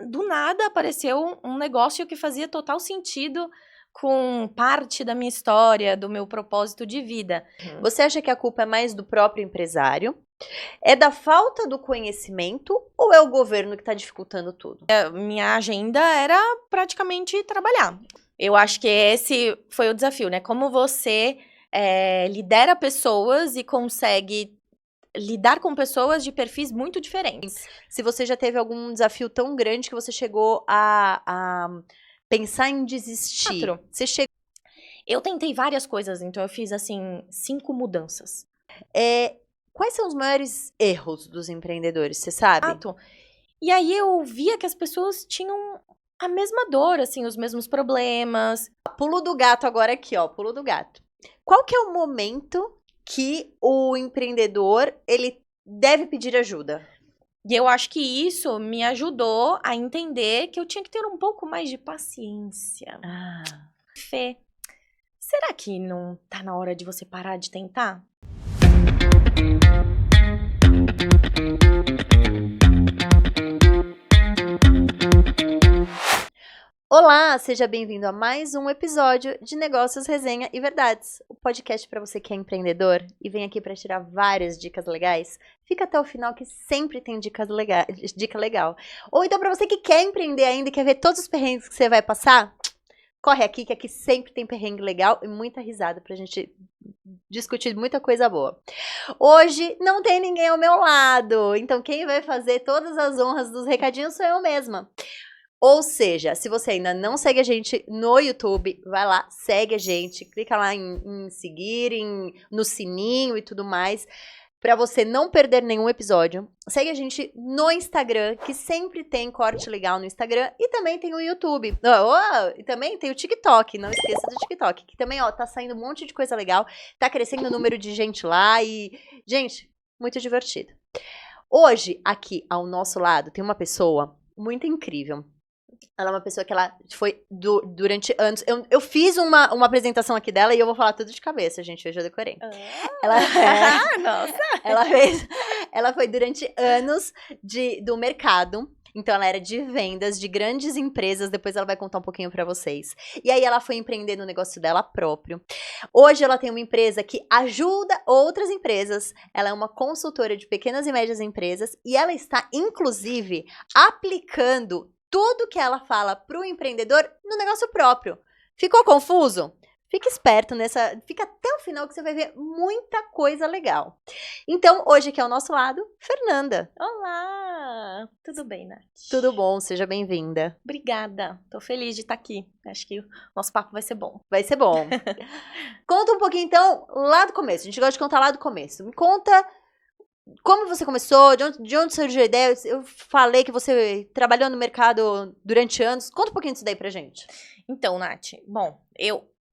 do nada apareceu um negócio que fazia total sentido com parte da minha história, do meu propósito de vida. Você acha que a culpa é mais do próprio empresário? É da falta do conhecimento ou é o governo que está dificultando tudo? Minha agenda era praticamente trabalhar. Eu acho que esse foi o desafio, né? Como você lidera pessoas e consegue lidar com pessoas de perfis muito diferentes. Se você já teve algum desafio tão grande que você chegou a pensar em desistir. Eu tentei várias coisas, então eu fiz, assim, 5 mudanças. Quais são os maiores erros dos empreendedores, você sabe? E aí eu via que as pessoas tinham a mesma dor, assim, os mesmos problemas. Pulo do gato agora aqui, ó, pulo do gato. Qual que é o momento que o empreendedor, ele deve pedir ajuda? E eu acho que isso me ajudou a entender que eu tinha que ter um pouco mais de paciência. Fê, será que não tá na hora de você parar de tentar? Olá, seja bem-vindo a mais um episódio de Negócios, Resenha e Verdades, o podcast para você que é empreendedor e vem aqui para tirar várias dicas legais. Fica até o final que sempre tem dica legal. Ou então para você que quer empreender ainda e quer ver todos os perrengues que você vai passar, corre aqui que aqui sempre tem perrengue legal e muita risada pra gente discutir muita coisa boa. Hoje não tem ninguém ao meu lado, então quem vai fazer todas as honras dos recadinhos sou eu mesma. Ou seja, se você ainda não segue a gente no YouTube, vai lá, segue a gente, clica lá em seguir, no sininho e tudo mais, para você não perder nenhum episódio. Segue a gente no Instagram, que sempre tem corte legal no Instagram, e também tem o YouTube. E também tem o TikTok, não esqueça do TikTok, que também, ó, tá saindo um monte de coisa legal, tá crescendo o número de gente lá e, gente, muito divertido. Hoje, aqui ao nosso lado, tem uma pessoa muito incrível. Ela é uma pessoa que ela foi durante anos. Eu fiz uma apresentação aqui dela e eu vou falar tudo de cabeça, gente. Hoje eu decorei. Nossa! Ela foi durante anos do mercado. Então, ela era de vendas de grandes empresas. Depois ela vai contar um pouquinho pra vocês. E aí, ela foi empreender no negócio dela próprio. Hoje, ela tem uma empresa que ajuda outras empresas. Ela é uma consultora de pequenas e médias empresas. E ela está, inclusive, aplicando tudo que ela fala pro empreendedor no negócio próprio. Ficou confuso? Fica esperto fica até o final que você vai ver muita coisa legal. Então, hoje aqui ao nosso lado, Fernanda. Olá! Tudo bem, Nath? Tudo bom, seja bem-vinda. Obrigada, tô feliz de estar aqui. Acho que o nosso papo vai ser bom. Vai ser bom. Conta um pouquinho então, lá do começo. A gente gosta de contar lá do começo. Me conta como você começou, de onde surgiu a ideia. Eu falei que você trabalhou no mercado durante anos. Conta um pouquinho disso daí pra gente. Então, Nath, bom,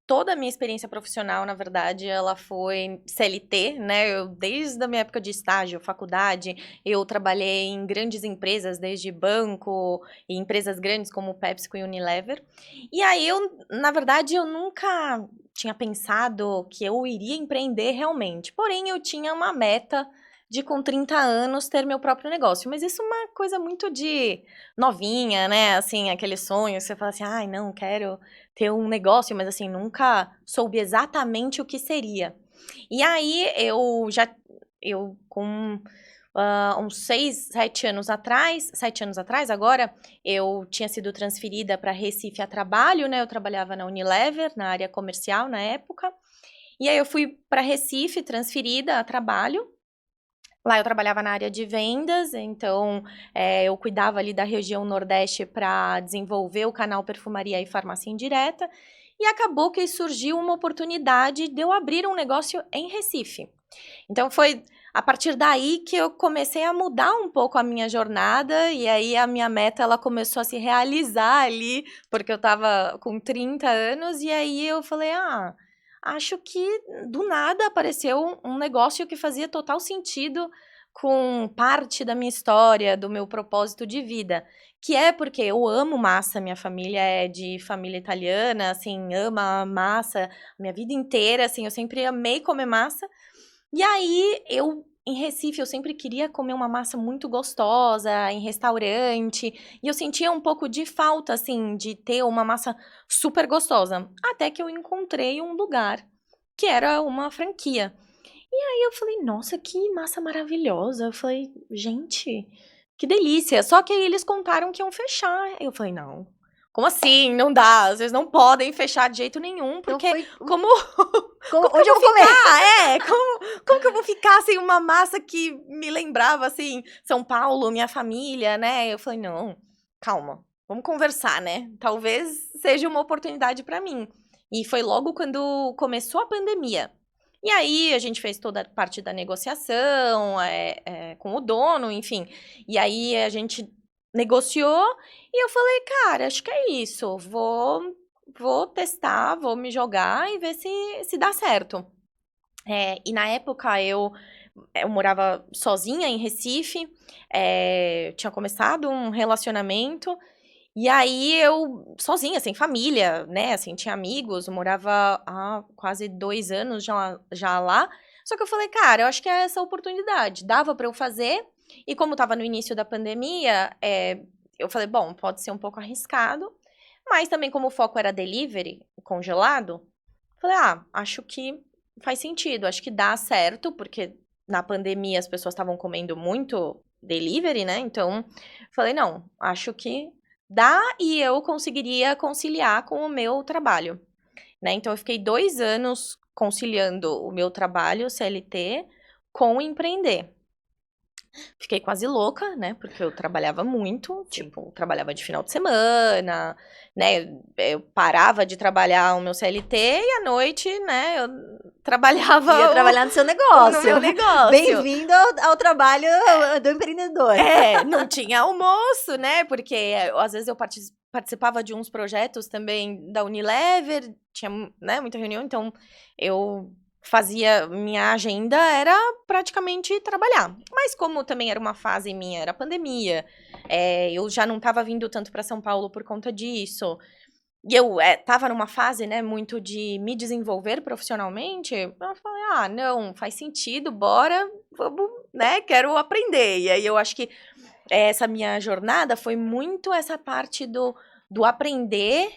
toda a minha experiência profissional, na verdade, ela foi CLT, né? Desde a minha época de estágio, faculdade, eu trabalhei em grandes empresas, desde banco e empresas grandes como PepsiCo e Unilever. E aí, na verdade, eu nunca tinha pensado que eu iria empreender realmente. Porém, eu tinha uma meta de com 30 anos ter meu próprio negócio. Mas isso é uma coisa muito de novinha, né? Assim, aquele sonho, você fala assim, ai, não, quero ter um negócio, mas assim, nunca soube exatamente o que seria. E aí, eu com uns 6, 7 anos atrás, 7 anos atrás agora, eu tinha sido transferida para Recife a trabalho, né? Eu trabalhava na Unilever, na área comercial na época. E aí eu fui para Recife, transferida a trabalho. Lá eu trabalhava na área de vendas, então eu cuidava ali da região Nordeste para desenvolver o canal Perfumaria e Farmácia Indireta. E acabou que surgiu uma oportunidade de eu abrir um negócio em Recife. Então foi a partir daí que eu comecei a mudar um pouco a minha jornada e aí a minha meta ela começou a se realizar ali, porque eu estava com 30 anos e aí eu falei, acho que do nada apareceu um negócio que fazia total sentido com parte da minha história, do meu propósito de vida. Que é porque eu amo massa, minha família é de família italiana, assim, ama massa, minha vida inteira, assim, eu sempre amei comer massa. E aí eu em Recife eu sempre queria comer uma massa muito gostosa em restaurante, e eu sentia um pouco de falta, assim, de ter uma massa super gostosa. Até que eu encontrei um lugar que era uma franquia. E aí eu falei, nossa, que massa maravilhosa. Eu falei, gente, que delícia. Só que aí eles contaram que iam fechar. Eu falei, não. Como assim? Não dá. Vocês não podem fechar de jeito nenhum, Então porque foi... como Onde eu vou comer? como que eu vou ficar sem uma massa que me lembrava, assim, São Paulo, minha família, né? Eu falei, não, calma, vamos conversar, né? Talvez seja uma oportunidade pra mim. E foi logo quando começou a pandemia. E aí a gente fez toda a parte da negociação com o dono, enfim. E aí a gente negociou e eu falei, cara, acho que é isso. Vou testar, vou me jogar e ver se dá certo. E na época eu morava sozinha em Recife, tinha começado um relacionamento, e aí eu, sozinha, sem família, né, assim, tinha amigos, eu morava há quase 2 anos já lá, só que eu falei, cara, eu acho que é essa oportunidade, dava pra eu fazer, e como tava no início da pandemia, eu falei, bom, pode ser um pouco arriscado, mas também como o foco era delivery, congelado, falei, acho que faz sentido, acho que dá certo, porque na pandemia as pessoas estavam comendo muito delivery, né? Então, falei, não, acho que dá e eu conseguiria conciliar com o meu trabalho, né? Então, eu fiquei 2 anos conciliando o meu trabalho, CLT, com empreender. Fiquei quase louca, né? Porque eu trabalhava muito, tipo, trabalhava de final de semana, né? Eu parava de trabalhar o meu CLT e à noite, né? Eu trabalhava Ia trabalhar no seu no negócio. meu negócio. Bem-vindo ao trabalho do empreendedor. Não tinha almoço, né? Porque às vezes eu participava de uns projetos também da Unilever, tinha, né, muita reunião, então eu fazia, minha agenda era praticamente trabalhar. Mas como também era uma fase minha, era pandemia, eu já não estava vindo tanto para São Paulo por conta disso. E eu estava numa fase, né, muito de me desenvolver profissionalmente. Eu falei, não, faz sentido, bora, vamos, né, quero aprender. E aí eu acho que essa minha jornada foi muito essa parte do aprender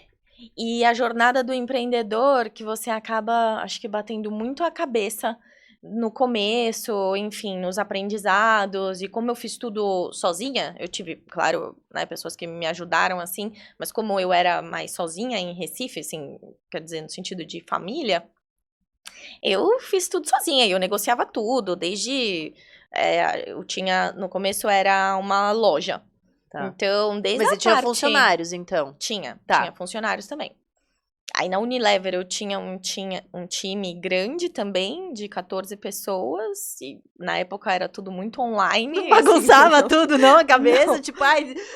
e a jornada do empreendedor que você acaba, acho que batendo muito a cabeça no começo, enfim, nos aprendizados. E como eu fiz tudo sozinha, eu tive, claro, né, pessoas que me ajudaram assim, mas como eu era mais sozinha em Recife, assim, quer dizer, no sentido de família, eu fiz tudo sozinha, eu negociava tudo, desde eu tinha, no começo era uma loja. Tá. Então, desde Mas a você tinha parte... funcionários, então? Tinha Tá. funcionários também. Aí na Unilever eu tinha um time grande também, de 14 pessoas, e na época era tudo muito online. Não bagunçava assim, tudo, não, a cabeça? Não. Tipo,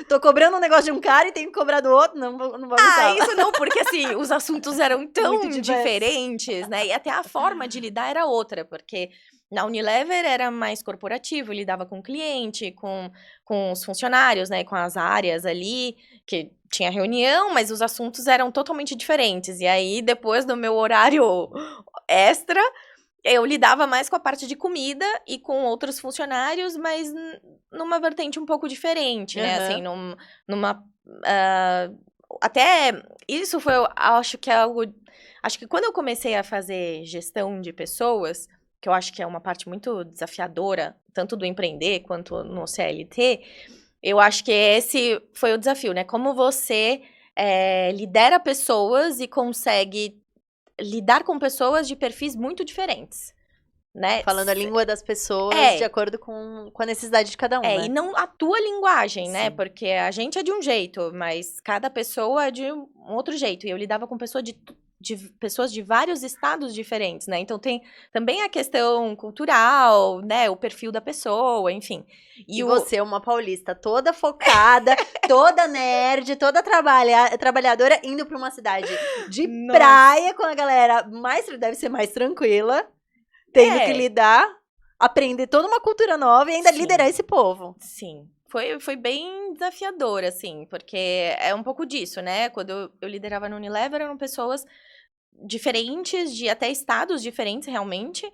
tô cobrando um negócio de um cara e tenho que cobrar do outro? Não bagunçava. Isso não, porque assim, os assuntos eram tão Muito diversos. diferentes, né? E até a forma de lidar era outra, porque na Unilever era mais corporativo, lidava com o cliente, com os funcionários, né? Com as áreas ali, que tinha reunião, mas os assuntos eram totalmente diferentes. E aí, depois do meu horário extra, eu lidava mais com a parte de comida e com outros funcionários, mas numa vertente um pouco diferente, né? Assim, numa... até isso foi, acho que é algo... Acho que quando eu comecei a fazer gestão de pessoas, que eu acho que é uma parte muito desafiadora, tanto do empreender quanto no CLT, eu acho que esse foi o desafio, né? Como você lidera pessoas e consegue lidar com pessoas de perfis muito diferentes, né? Falando a língua das pessoas de acordo com a necessidade de cada um, né? E não a tua linguagem, né? Sim. Porque a gente é de um jeito, mas cada pessoa é de um outro jeito. E eu lidava com pessoas de vários estados diferentes, né? Então tem também a questão cultural, né? O perfil da pessoa, enfim. E você é uma paulista toda focada, toda nerd, toda trabalhadora, indo pra uma cidade de praia com a galera deve ser mais tranquila, tendo que lidar, aprender toda uma cultura nova e ainda liderar esse povo. Sim. Foi bem desafiador, assim, porque é um pouco disso, né? Quando eu liderava no Unilever, eram pessoas diferentes, de até estados diferentes, realmente.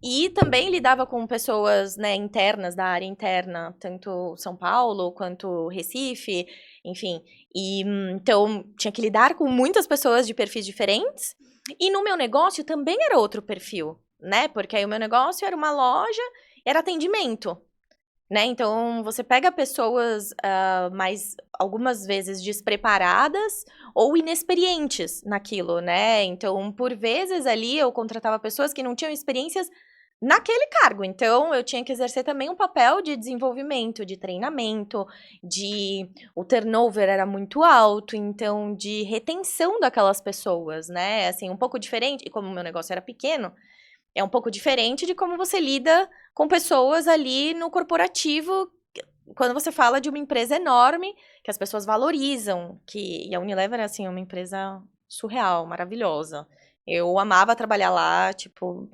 E também lidava com pessoas, né, internas, da área interna, tanto São Paulo quanto Recife, enfim. Então, tinha que lidar com muitas pessoas de perfis diferentes. E no meu negócio também era outro perfil, né? Porque aí o meu negócio era uma loja, era atendimento. Né? Então, você pega pessoas mais, algumas vezes, despreparadas ou inexperientes naquilo, né? Então, por vezes ali, eu contratava pessoas que não tinham experiências naquele cargo. Então, eu tinha que exercer também um papel de desenvolvimento, de treinamento, o turnover era muito alto, então, de retenção daquelas pessoas, né? Assim, um pouco diferente, e como o meu negócio era pequeno, é um pouco diferente de como você lida com pessoas ali no corporativo, quando você fala de uma empresa enorme, que as pessoas valorizam, e a Unilever é, assim, uma empresa surreal, maravilhosa. Eu amava trabalhar lá, tipo,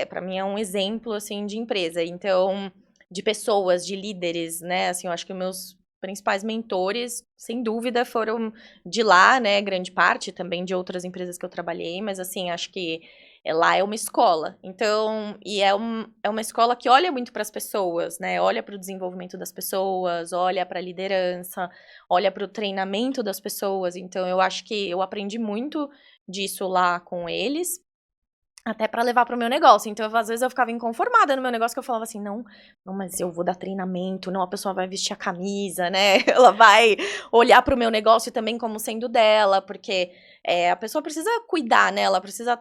para mim é um exemplo, assim, de empresa. Então, de pessoas, de líderes, né, assim, eu acho que os meus principais mentores, sem dúvida, foram de lá, né, grande parte, também de outras empresas que eu trabalhei, mas, assim, acho que lá é uma escola, então, e é uma escola que olha muito para as pessoas, né? Olha para o desenvolvimento das pessoas, olha para a liderança, olha para o treinamento das pessoas. Então, eu acho que eu aprendi muito disso lá com eles, até para levar para o meu negócio. Então, às vezes eu ficava inconformada no meu negócio, que eu falava assim, não, mas eu vou dar treinamento, não, a pessoa vai vestir a camisa, né? Ela vai olhar para o meu negócio também como sendo dela, porque a pessoa precisa cuidar, né? Ela precisa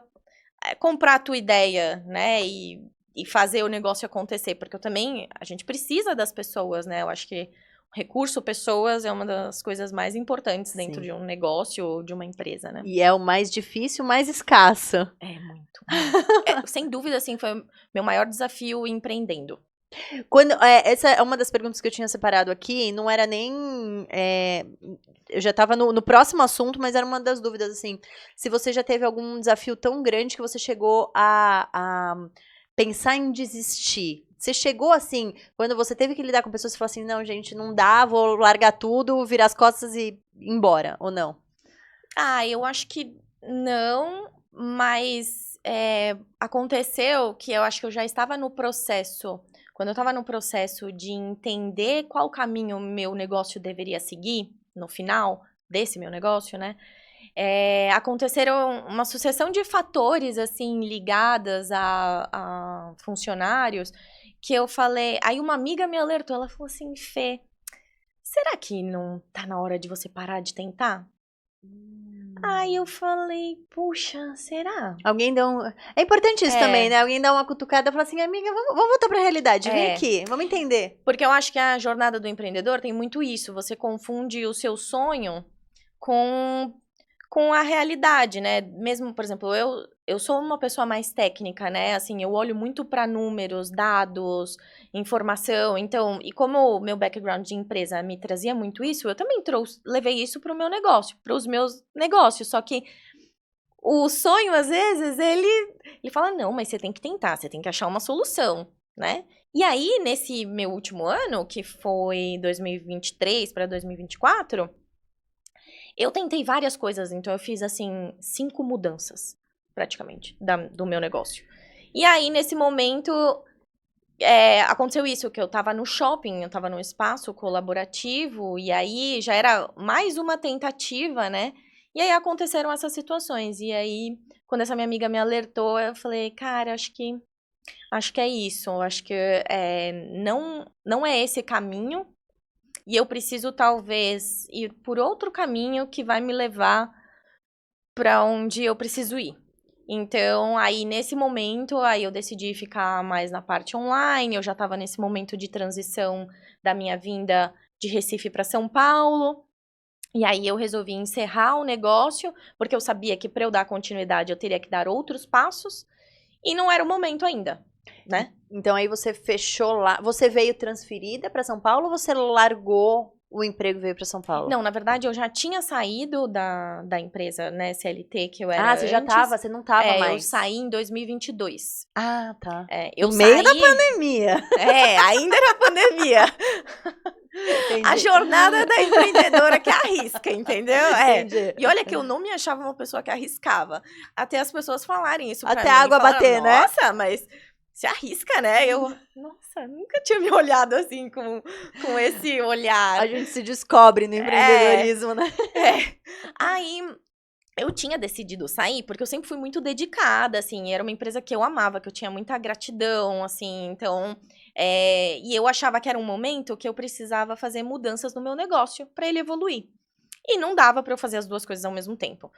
comprar a tua ideia, né, e fazer o negócio acontecer, porque a gente precisa das pessoas, né, eu acho que o recurso pessoas é uma das coisas mais importantes dentro de um negócio ou de uma empresa, né. E é o mais difícil, o mais escasso. É muito. Sem dúvida, assim, foi o meu maior desafio empreendendo. Essa é uma das perguntas que eu tinha separado aqui, não era nem... eu já estava no próximo assunto, mas era uma das dúvidas, assim, se você já teve algum desafio tão grande que você chegou a pensar em desistir. Você chegou, assim, quando você teve que lidar com pessoas, você falou assim, não, gente, não dá, vou largar tudo, virar as costas e ir embora, ou não? Eu acho que não, mas aconteceu que eu acho que eu já estava no processo. Quando eu estava no processo de entender qual caminho o meu negócio deveria seguir, no final desse meu negócio, né? Aconteceram uma sucessão de fatores, assim, ligadas a funcionários, que eu falei... Aí uma amiga me alertou, ela falou assim, Fê, será que não tá na hora de você parar de tentar? Aí eu falei, puxa, será? Alguém dá um... É importante isso também, né? Alguém dá uma cutucada e fala assim, amiga, vamos voltar pra realidade, vem aqui, vamos entender. Porque eu acho que a jornada do empreendedor tem muito isso, você confunde o seu sonho com a realidade, né? Mesmo, por exemplo, eu sou uma pessoa mais técnica, né? Assim, eu olho muito para números, dados, informação. Então, e como o meu background de empresa me trazia muito isso, eu também levei isso para o meu negócio, para os meus negócios. Só que o sonho, às vezes, ele fala, não, mas você tem que tentar, você tem que achar uma solução, né? E aí, nesse meu último ano, que foi 2023 para 2024... eu tentei várias coisas, então eu fiz, assim, 5 mudanças, praticamente, do meu negócio. E aí, nesse momento, aconteceu isso, que eu tava no shopping, eu tava num espaço colaborativo, e aí já era mais uma tentativa, né? E aí aconteceram essas situações. E aí, quando essa minha amiga me alertou, eu falei, cara, acho que é isso, acho que não é esse caminho. E eu preciso, talvez, ir por outro caminho que vai me levar para onde eu preciso ir. Então, aí, nesse momento, aí eu decidi ficar mais na parte online. Eu já estava nesse momento de transição da minha vinda de Recife para São Paulo. E aí, eu resolvi encerrar o negócio, porque eu sabia que para eu dar continuidade, eu teria que dar outros passos. E não era o momento ainda, né? Então aí você fechou lá. Você veio transferida para São Paulo ou você largou o emprego e veio para São Paulo? Não, na verdade, eu já tinha saído da empresa, né, CLT, que eu era você já tava, você não tava mais. Eu saí em 2022. Ah, tá. Eu no meio da pandemia. Ainda era pandemia. A jornada da empreendedora que arrisca. arrisca, entendeu? É. Entendi. E olha que eu não me achava uma pessoa que arriscava. Até as pessoas falarem isso pra Até mim. a água Falaram, bater, né? nossa, mas se arrisca, né? Eu, nossa, nunca tinha me olhado assim com esse olhar. A gente se descobre no empreendedorismo, né? É. Aí eu tinha decidido sair porque eu sempre fui muito dedicada, assim, era uma empresa que eu amava, que eu tinha muita gratidão, assim, então, e eu achava que era um momento que eu precisava fazer mudanças no meu negócio para ele evoluir. E não dava para eu fazer as duas coisas ao mesmo tempo,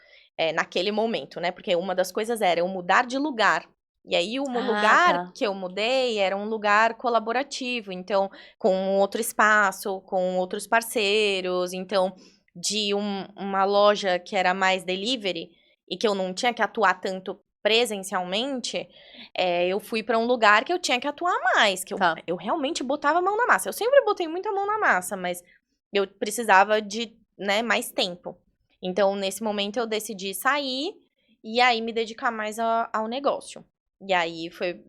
naquele momento, né? Porque uma das coisas era eu mudar de lugar. E aí, o lugar tá. que eu mudei era um lugar colaborativo, então, com outro espaço, com outros parceiros, então de uma loja que era mais delivery e que eu não tinha que atuar tanto presencialmente, eu fui para um lugar que eu tinha que atuar mais, que Tá. eu realmente botava a mão na massa. Eu sempre botei muita mão na massa, mas eu precisava de, né, mais tempo. Então, nesse momento, eu decidi sair e aí me dedicar mais ao negócio. E aí foi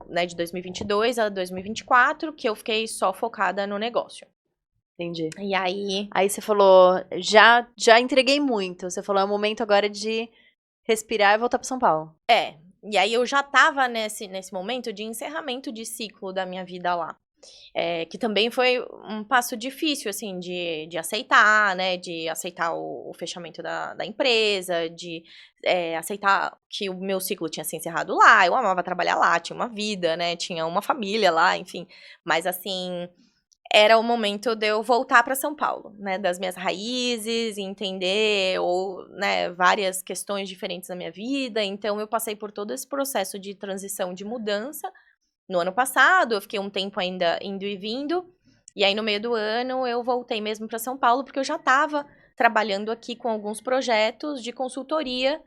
né, de 2022 a 2024 que eu fiquei só focada no negócio. Entendi. E aí Aí você falou, já entreguei muito. Você falou, é o momento agora de respirar e voltar para São Paulo. E aí eu já tava nesse momento de encerramento de ciclo da minha vida lá. Que também foi um passo difícil, assim, de aceitar, né? De aceitar o fechamento da empresa, de aceitar que o meu ciclo tinha se encerrado lá. Eu amava trabalhar lá, tinha uma vida, né? Tinha uma família lá, enfim. Mas, assim, era o momento de eu voltar para São Paulo, né, das minhas raízes, entender né, várias questões diferentes na minha vida. Então eu passei por todo esse processo de transição, de mudança. No ano passado, eu fiquei um tempo ainda indo e vindo. E aí no meio do ano eu voltei mesmo para São Paulo, porque eu já estava trabalhando aqui com alguns projetos de consultoria,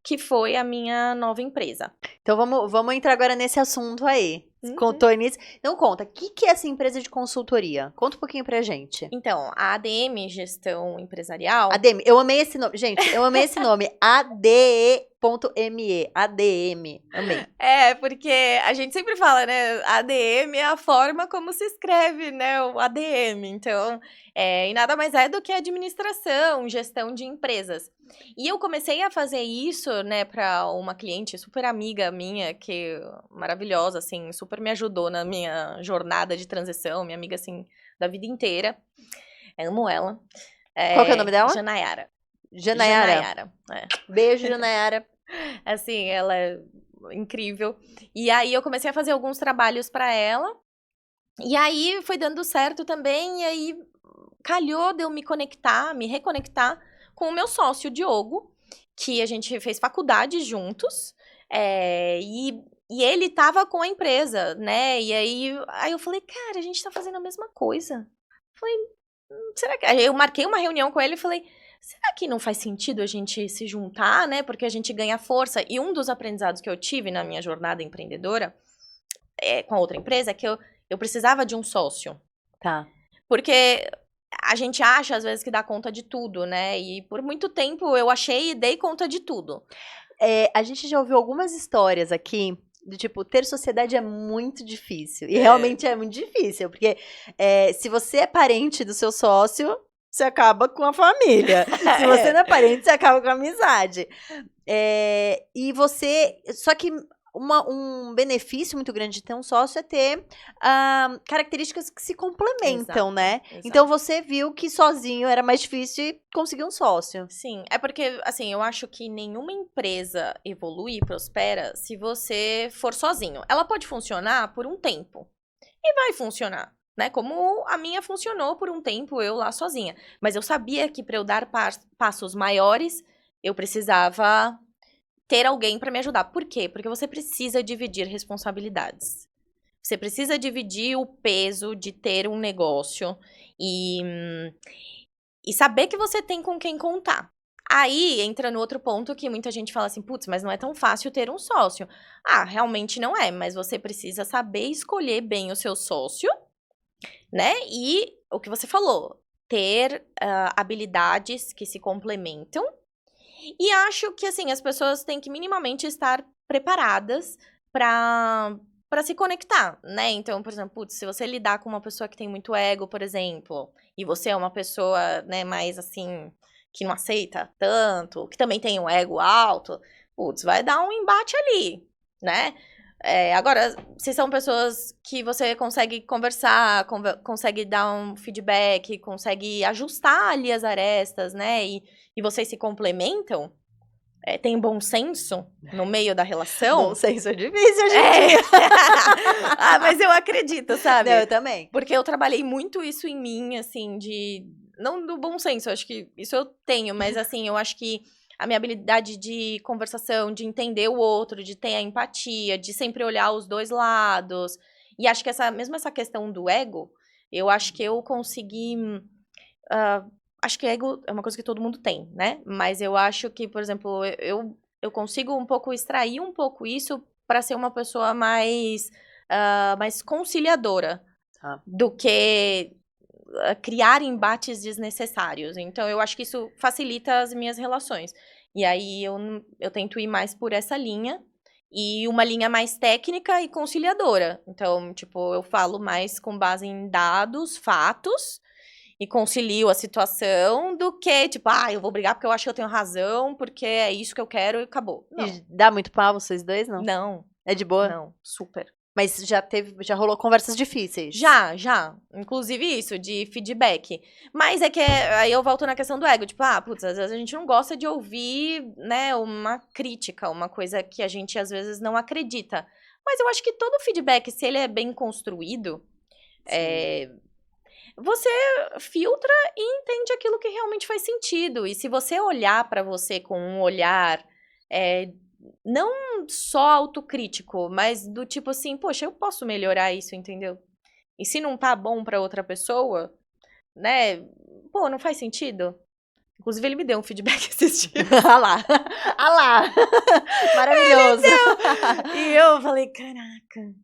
que foi a minha nova empresa. Então vamos entrar agora nesse assunto aí. Uhum. Contou início. Então conta, o que é essa empresa de consultoria? Conta um pouquinho pra gente. Então, a ADM Gestão Empresarial... ADM, eu amei esse nome. Gente, eu amei esse nome. ADE.me. ADM. Amei. Porque a gente sempre fala, né? ADM é a forma como se escreve, né? O ADM. Então, e nada mais é do que administração, gestão de empresas. E eu comecei a fazer isso, né, para uma cliente super amiga minha, que maravilhosa, assim, super me ajudou na minha jornada de transição, minha amiga, assim, da vida inteira. Eu amo ela. Qual que é o nome dela? Janayara. Janayara. Beijo, Janayara. Assim, ela é incrível. E aí eu comecei a fazer alguns trabalhos para ela. E aí foi dando certo também. E aí calhou de eu me reconectar com o meu sócio, Diogo, que a gente fez faculdade juntos. E ele tava com a empresa, né? E aí eu falei, cara, a gente tá fazendo a mesma coisa. Falei, será que... Aí eu marquei uma reunião com ele e falei, será que não faz sentido a gente se juntar, né? Porque a gente ganha força. E um dos aprendizados que eu tive na minha jornada empreendedora com a outra empresa é que eu precisava de um sócio. Tá. Porque a gente acha, às vezes, que dá conta de tudo, né? E por muito tempo eu achei e dei conta de tudo. A gente já ouviu algumas histórias aqui do tipo, ter sociedade é muito difícil. E realmente é muito difícil. Porque se você é parente do seu sócio, você acaba com a família. Se você não é parente, você acaba com a amizade. E você... Só que um benefício muito grande de ter um sócio é ter características que se complementam, Exato, né? exato. Então você viu que sozinho era mais difícil e conseguir um sócio. Sim, é porque, assim, eu acho que nenhuma empresa evolui e prospera se você for sozinho. Ela pode funcionar por um tempo. E vai funcionar, né? Como a minha funcionou por um tempo, eu lá sozinha. Mas eu sabia que para eu dar passos maiores, eu precisava ter alguém para me ajudar. Por quê? Porque você precisa dividir responsabilidades. Você precisa dividir o peso de ter um negócio e saber que você tem com quem contar. Aí entra no outro ponto que muita gente fala assim, putz, mas não é tão fácil ter um sócio. Realmente não é, mas você precisa saber escolher bem o seu sócio, né? E o que você falou, ter habilidades que se complementam. E acho que, assim, as pessoas têm que minimamente estar preparadas para para se conectar, né? Então, por exemplo, putz, se você lidar com uma pessoa que tem muito ego, por exemplo, e você é uma pessoa, né, mais assim, que não aceita tanto, que também tem um ego alto, putz, vai dar um embate ali, né? Agora, se são pessoas que você consegue conversar, consegue dar um feedback, consegue ajustar ali as arestas, né? E vocês se complementam, tem bom senso no meio da relação. Bom senso é difícil hoje em dia. Ah, mas eu acredito, sabe? Não, eu também. Porque eu trabalhei muito isso em mim, assim, não do bom senso, eu acho que isso eu tenho, mas assim, eu acho que a minha habilidade de conversação, de entender o outro, de ter a empatia, de sempre olhar os dois lados. E acho que mesmo essa questão do ego, eu acho que eu consegui. Acho que ego é uma coisa que todo mundo tem, né? Mas eu acho que, por exemplo, eu consigo um pouco extrair um pouco isso para ser uma pessoa mais conciliadora do que criar embates desnecessários. Então, eu acho que isso facilita as minhas relações. E aí, eu tento ir mais por essa linha. E uma linha mais técnica e conciliadora. Então, tipo, eu falo mais com base em dados, fatos, e concilio a situação do que, tipo, eu vou brigar porque eu acho que eu tenho razão, porque é isso que eu quero e acabou. Não. E dá muito pau vocês dois, não? Não. É de boa? Não, super. Mas já rolou conversas difíceis? Já. Inclusive isso, de feedback. Mas aí eu volto na questão do ego. Tipo, putz, às vezes a gente não gosta de ouvir, né, uma crítica, uma coisa que a gente às vezes não acredita. Mas eu acho que todo feedback, se ele é bem construído, você filtra e entende aquilo que realmente faz sentido. E se você olhar pra você com um olhar não só autocrítico, mas do tipo assim, poxa, eu posso melhorar isso, entendeu? E se não tá bom pra outra pessoa, né? Pô, não faz sentido? Inclusive, ele me deu um feedback esses dias. Ah lá! Maravilhoso! E eu falei, caraca,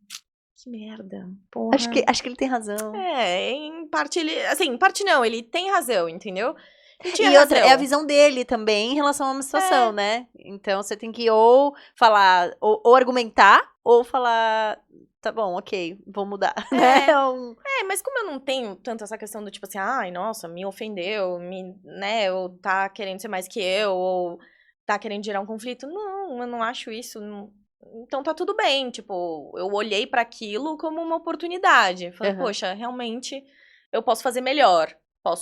que merda. Porra. Acho que ele tem razão. Em parte ele... Assim, em parte não, ele tem razão, entendeu? E outra, é a visão dele também em relação a uma situação, né? Então, você tem que ou falar, ou argumentar, ou falar, tá bom, ok, vou mudar, né? Mas como eu não tenho tanto essa questão do tipo assim, ai, nossa, me ofendeu, né, ou tá querendo ser mais que eu, ou tá querendo gerar um conflito, não, eu não acho isso, não. Então tá tudo bem, tipo, eu olhei pra aquilo como uma oportunidade, falei, poxa, realmente eu posso fazer melhor.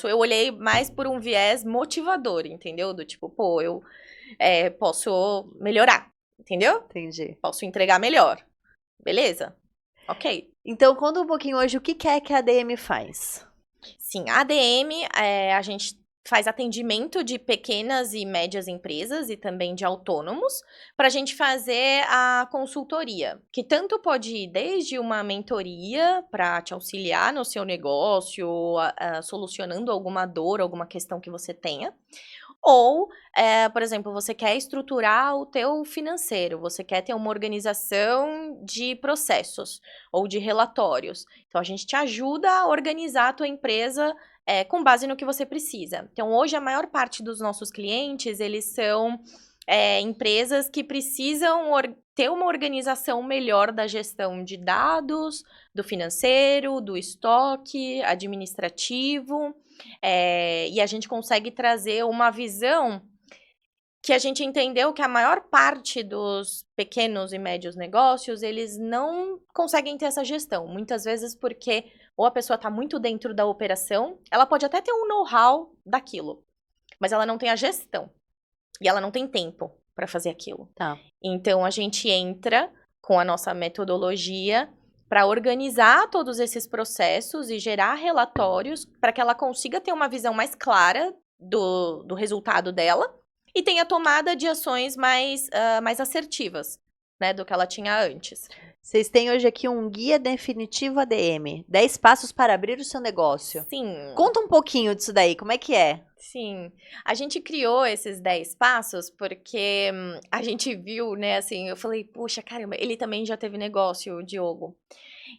Eu olhei mais por um viés motivador, entendeu? Do tipo, pô, eu posso melhorar, entendeu? Entendi. Posso entregar melhor. Beleza? Ok. Então, conta um pouquinho hoje o que é que a ADM faz. Sim, a ADM, a gente faz atendimento de pequenas e médias empresas e também de autônomos para a gente fazer a consultoria, que tanto pode ir desde uma mentoria para te auxiliar no seu negócio, solucionando alguma dor, alguma questão que você tenha, ou, por exemplo, você quer estruturar o teu financeiro, você quer ter uma organização de processos ou de relatórios. Então, a gente te ajuda a organizar a tua empresa com base no que você precisa. Então, hoje, a maior parte dos nossos clientes, eles são empresas que precisam ter uma organização melhor da gestão de dados, do financeiro, do estoque, administrativo, e a gente consegue trazer uma visão que a gente entendeu que a maior parte dos pequenos e médios negócios, eles não conseguem ter essa gestão. Muitas vezes porque ou a pessoa está muito dentro da operação, ela pode até ter um know-how daquilo, mas ela não tem a gestão. E ela não tem tempo para fazer aquilo. Tá. Então, a gente entra com a nossa metodologia para organizar todos esses processos e gerar relatórios para que ela consiga ter uma visão mais clara do resultado dela e tenha tomada de ações mais assertivas, né, do que ela tinha antes. Vocês têm hoje aqui um guia definitivo ADM, 10 passos para abrir o seu negócio. Sim. Conta um pouquinho disso daí, como é que é? Sim, a gente criou esses 10 passos porque a gente viu, né, assim, eu falei, puxa, caramba, ele também já teve negócio, o Diogo.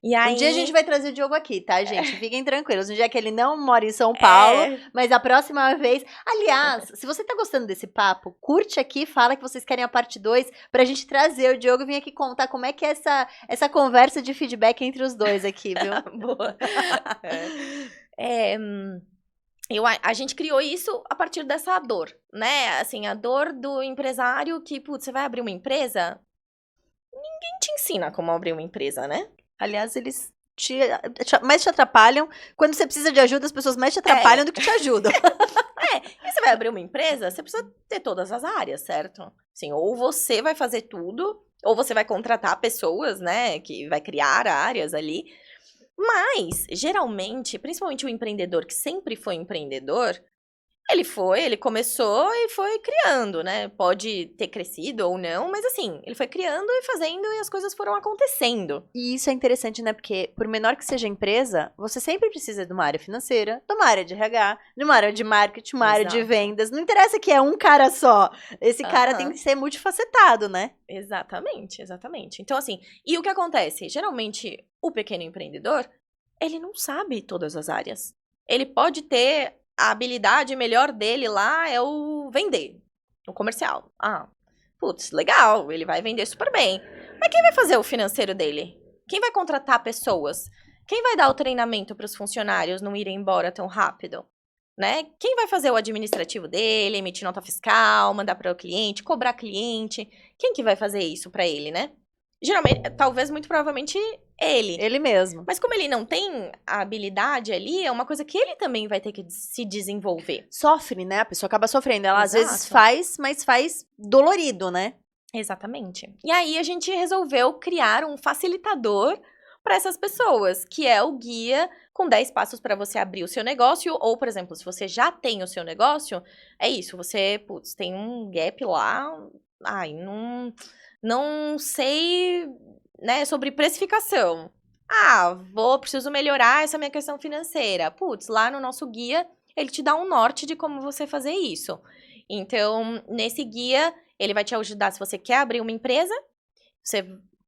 E aí... Um dia a gente vai trazer o Diogo aqui, tá, gente? Fiquem tranquilos. Um dia que ele não mora em São Paulo, mas a próxima vez... Aliás, se você tá gostando desse papo, curte aqui, fala que vocês querem a parte 2 pra gente trazer o Diogo e vir aqui contar como é que é essa conversa de feedback entre os dois aqui, viu? Boa. A gente criou isso a partir dessa dor, né? Assim, a dor do empresário que, putz, você vai abrir uma empresa? Ninguém te ensina como abrir uma empresa, né? Aliás, eles mais te atrapalham. Quando você precisa de ajuda, as pessoas mais te atrapalham do que te ajudam. E você vai abrir uma empresa, você precisa ter todas as áreas, certo? Assim, ou você vai fazer tudo, ou você vai contratar pessoas, né, que vai criar áreas ali. Mas, geralmente, principalmente o empreendedor que sempre foi empreendedor, ele começou e foi criando, né? Pode ter crescido ou não, mas assim, ele foi criando e fazendo e as coisas foram acontecendo. E isso é interessante, né? Porque, por menor que seja a empresa, você sempre precisa de uma área financeira, de uma área de RH, de uma área de marketing, uma área de Exato. vendas. Não interessa que é um cara só. Esse cara Aham. tem que ser multifacetado, né? Exatamente, exatamente. Então, assim, e o que acontece? Geralmente, o pequeno empreendedor, ele não sabe todas as áreas. Ele pode ter a habilidade melhor dele lá é o vender, o comercial. Ah, putz, legal, ele vai vender super bem. Mas quem vai fazer o financeiro dele? Quem vai contratar pessoas? Quem vai dar o treinamento para os funcionários não irem embora tão rápido? Né? Quem vai fazer o administrativo dele, emitir nota fiscal, mandar para o cliente, cobrar cliente? Quem que vai fazer isso para ele, né? Geralmente, talvez, muito provavelmente, ele. Ele mesmo. Mas como ele não tem a habilidade ali, é uma coisa que ele também vai ter que se desenvolver. Sofre, né? A pessoa acaba sofrendo. Ela às vezes Exato. faz, mas faz dolorido, né? Exatamente. E aí a gente resolveu criar um facilitador para essas pessoas, que é o guia com 10 passos para você abrir o seu negócio, ou, por exemplo, se você já tem o seu negócio, é isso, você, putz, tem um gap lá, ai, não sei, né, sobre precificação. Ah, preciso melhorar essa minha questão financeira. Putz, lá no nosso guia, ele te dá um norte de como você fazer isso. Então, nesse guia, ele vai te ajudar se você quer abrir uma empresa.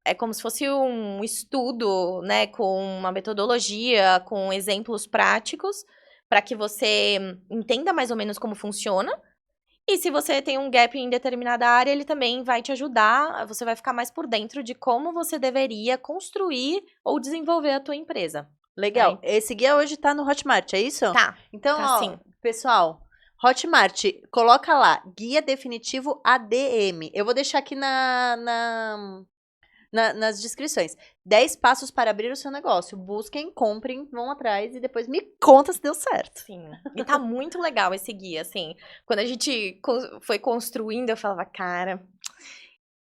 É como se fosse um estudo, né, com uma metodologia, com exemplos práticos, para que você entenda mais ou menos como funciona. E se você tem um gap em determinada área, ele também vai te ajudar, você vai ficar mais por dentro de como você deveria construir ou desenvolver a tua empresa. Legal. Esse guia hoje tá no Hotmart, é isso? Tá. Então, Tá, ó, sim. pessoal, Hotmart, coloca lá, Guia Definitivo ADM. Eu vou deixar aqui nas descrições. 10 passos para abrir o seu negócio. Busquem, comprem, vão atrás e depois me conta se deu certo. Sim. E tá muito legal esse guia, assim. Quando a gente foi construindo, eu falava, cara,